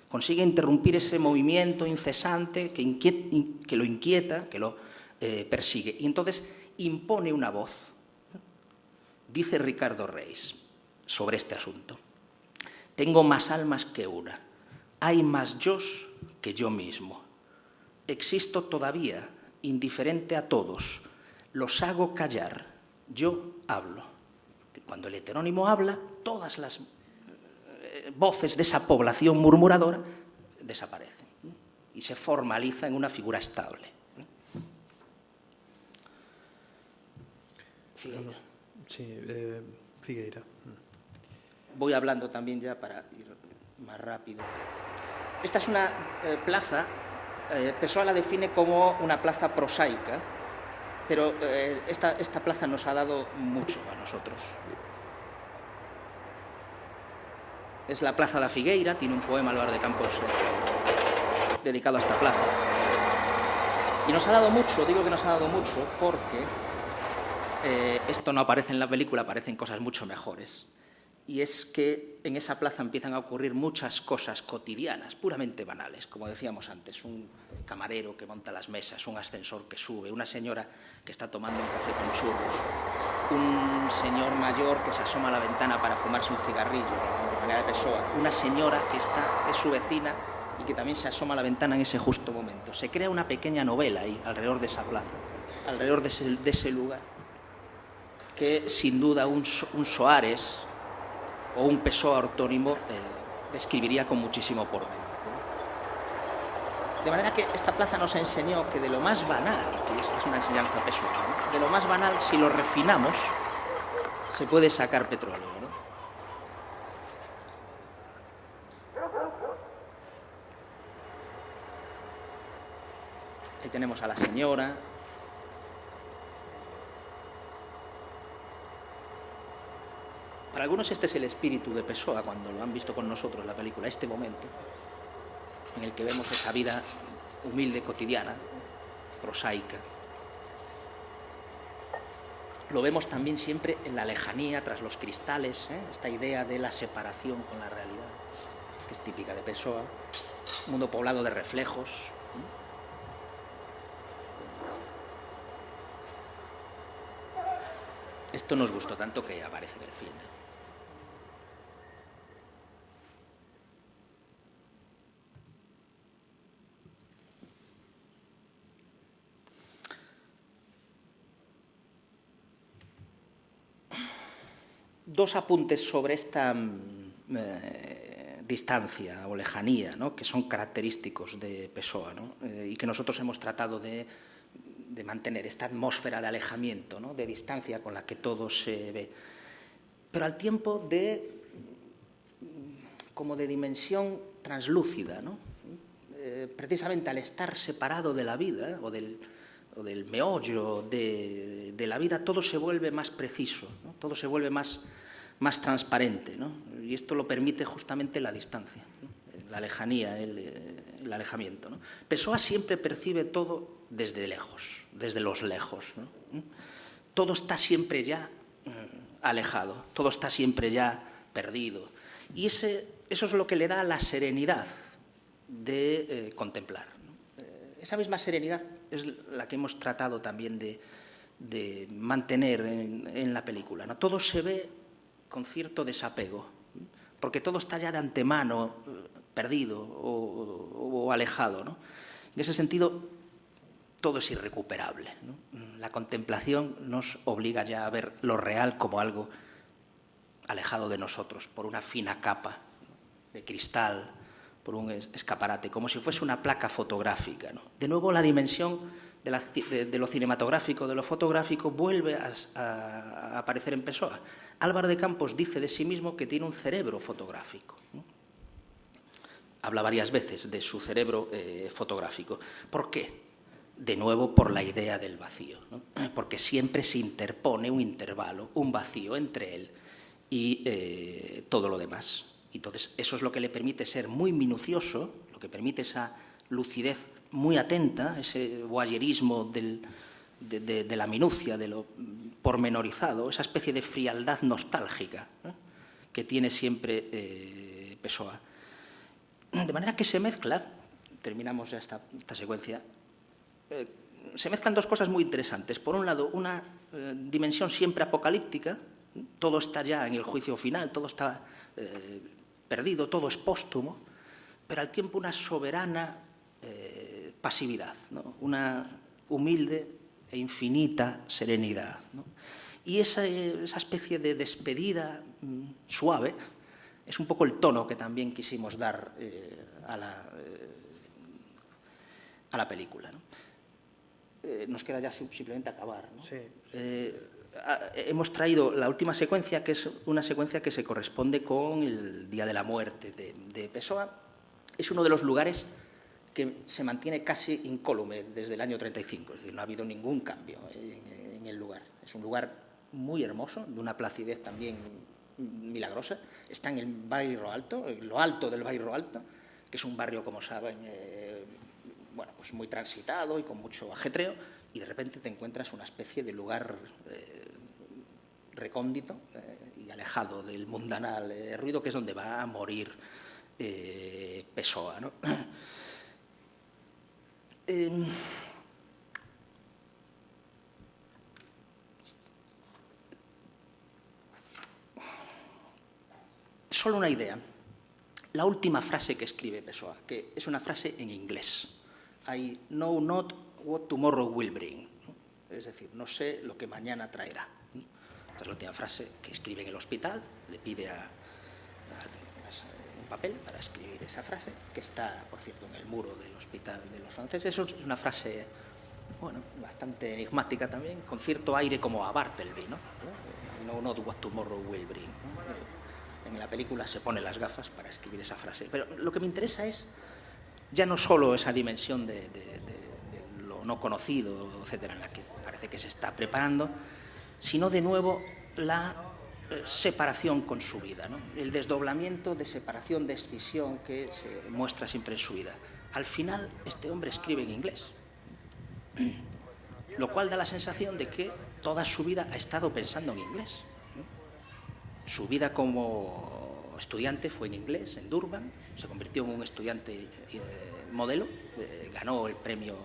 consigue interrumpir ese movimiento incesante que lo inquieta, que lo persigue. Y entonces impone una voz. Dice Ricardo Reis sobre este asunto: tengo más almas que una, hay más yos que yo mismo. Existo todavía, indiferente a todos, los hago callar, yo hablo. Cuando el heterónimo habla, todas las voces de esa población murmuradora desaparecen y se formaliza en una figura estable. Figueira. Sí, Figueira. Voy hablando también ya para ir más rápido. Esta es una plaza, Pessoa la define como una plaza prosaica, pero esta plaza nos ha dado mucho a nosotros. Es la Plaza da Figueira, tiene un poema Álvaro de Campos dedicado a esta plaza. Y nos ha dado mucho, digo que nos ha dado mucho porque esto no aparece en la película, aparecen cosas mucho mejores. Y es que en esa plaza empiezan a ocurrir muchas cosas cotidianas, puramente banales, como decíamos antes, un camarero que monta las mesas, un ascensor que sube, una señora que está tomando un café con churros, un señor mayor que se asoma a la ventana para fumarse un cigarrillo, de manera de Pessoa, una señora que es su vecina y que también se asoma a la ventana en ese justo momento. Se crea una pequeña novela ahí, alrededor de esa plaza, alrededor de ese lugar, que sin duda un Soares o un Pessoa ortónimo describiría con muchísimo pormenor. De manera que esta plaza nos enseñó que de lo más banal, que es una enseñanza pessoana, ¿no? De lo más banal, si lo refinamos, se puede sacar petróleo, ¿no? Ahí tenemos a la señora. Para algunos este es el espíritu de Pessoa cuando lo han visto con nosotros la película, este momento en el que vemos esa vida humilde, cotidiana, prosaica. Lo vemos también siempre en la lejanía, tras los cristales, esta idea de la separación con la realidad, que es típica de Pessoa, un mundo poblado de reflejos. Esto nos gustó tanto que aparece en el filme. Dos apuntes sobre esta distancia o lejanía, ¿no? Que son característicos de Pessoa, ¿no? Y que nosotros hemos tratado de mantener esta atmósfera de alejamiento, ¿no? De distancia con la que todo se ve, pero al tiempo como de dimensión translúcida, ¿no? Precisamente al estar separado de la vida o del meollo de la vida, todo se vuelve más preciso, ¿no? Todo se vuelve más transparente, ¿no? Y esto lo permite justamente la distancia, ¿no? La lejanía, el alejamiento, ¿no? Pessoa siempre percibe todo desde lejos, desde los lejos, ¿no? Todo está siempre ya alejado, todo está siempre ya perdido. Y eso es lo que le da la serenidad de contemplar, ¿no? Esa misma serenidad es la que hemos tratado también de mantener en la película, ¿no? Todo se ve con cierto desapego, porque todo está ya de antemano perdido o alejado, ¿no? En ese sentido, todo es irrecuperable, ¿no? La contemplación nos obliga ya a ver lo real como algo alejado de nosotros, por una fina capa de cristal, por un escaparate, como si fuese una placa fotográfica, ¿no? De nuevo, la dimensión de lo cinematográfico, de lo fotográfico, vuelve a aparecer en Pessoa. Álvaro de Campos dice de sí mismo que tiene un cerebro fotográfico, ¿no? Habla varias veces de su cerebro fotográfico. ¿Por qué? De nuevo, por la idea del vacío, ¿no? Porque siempre se interpone un intervalo, un vacío entre él y todo lo demás. Entonces, eso es lo que le permite ser muy minucioso, lo que permite esa lucidez muy atenta, ese voyerismo de la minucia, de lo pormenorizado, esa especie de frialdad nostálgica, ¿no? Que tiene siempre Pessoa. De manera que se mezcla, terminamos ya esta secuencia, se mezclan dos cosas muy interesantes. Por un lado, una dimensión siempre apocalíptica, todo está ya en el juicio final, todo está perdido, todo es póstumo, pero al tiempo una soberana pasividad, ¿no? Una humilde e infinita serenidad, ¿no? Y esa especie de despedida suave es un poco el tono que también quisimos dar a la película, ¿no? Nos queda ya simplemente acabar, ¿no? Sí. Hemos traído la última secuencia, que es una secuencia que se corresponde con el día de la muerte de Pessoa. Es uno de los lugares que se mantiene casi incólume desde el año 35, es decir, no ha habido ningún cambio en el lugar. Es un lugar muy hermoso, de una placidez también milagrosa. Está en el Bairro Alto, en lo alto del Bairro Alto, que es un barrio, como saben, bueno, pues muy transitado y con mucho ajetreo, y de repente te encuentras una especie de lugar recóndito y alejado del mundanal ruido, que es donde va a morir Pessoa, ¿no? Solo una idea. La última frase que escribe Pessoa, que es una frase en inglés. I know not what tomorrow will bring. Es decir, no sé lo que mañana traerá. Esta es la última frase que escribe en el hospital. Le pide un papel para escribir esa frase, que está, por cierto, en el muro del hospital de los franceses. Eso es una frase, bueno, bastante enigmática también, con cierto aire como a Bartleby, ¿no? I know not what tomorrow will bring. En la película se pone las gafas para escribir esa frase. Pero lo que me interesa es ya no solo esa dimensión de lo no conocido, etcétera, en la que parece que se está preparando, sino de nuevo la separación con su vida, ¿no? El desdoblamiento de separación, de escisión que se muestra siempre en su vida. Al final, este hombre escribe en inglés, lo cual da la sensación de que toda su vida ha estado pensando en inglés. Su vida como estudiante fue en inglés, en Durban, se convirtió en un estudiante modelo, ganó el premio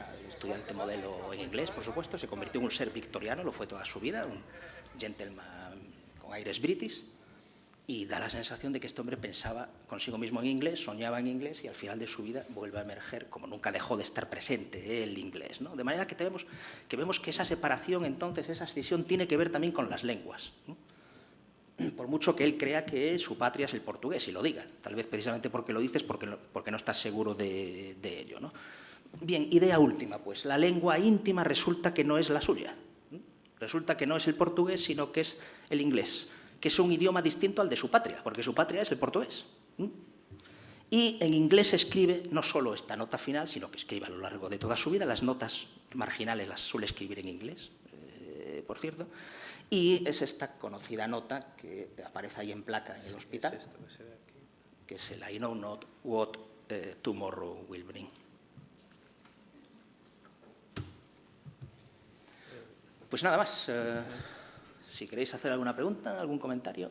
al estudiante modelo en inglés, por supuesto, se convirtió en un ser victoriano, lo fue toda su vida, un gentleman con aires british, y da la sensación de que este hombre pensaba consigo mismo en inglés, soñaba en inglés, y al final de su vida vuelve a emerger, como nunca dejó de estar presente el inglés, ¿no? De manera que vemos que esa separación, entonces, esa escisión, tiene que ver también con las lenguas, ¿no? Por mucho que él crea que su patria es el portugués, y lo diga, tal vez precisamente porque lo dices, porque no estás seguro de ello, ¿no? Bien, idea última, pues, la lengua íntima resulta que no es la suya, ¿no? Resulta que no es el portugués, sino que es el inglés, que es un idioma distinto al de su patria, porque su patria es el portugués, ¿no? Y en inglés escribe no solo esta nota final, sino que escribe a lo largo de toda su vida. Las notas marginales las suele escribir en inglés, por cierto, y es esta conocida nota que aparece ahí en placa en el hospital, que es el I know not what tomorrow will bring. Pues nada más. Si queréis hacer alguna pregunta, algún comentario.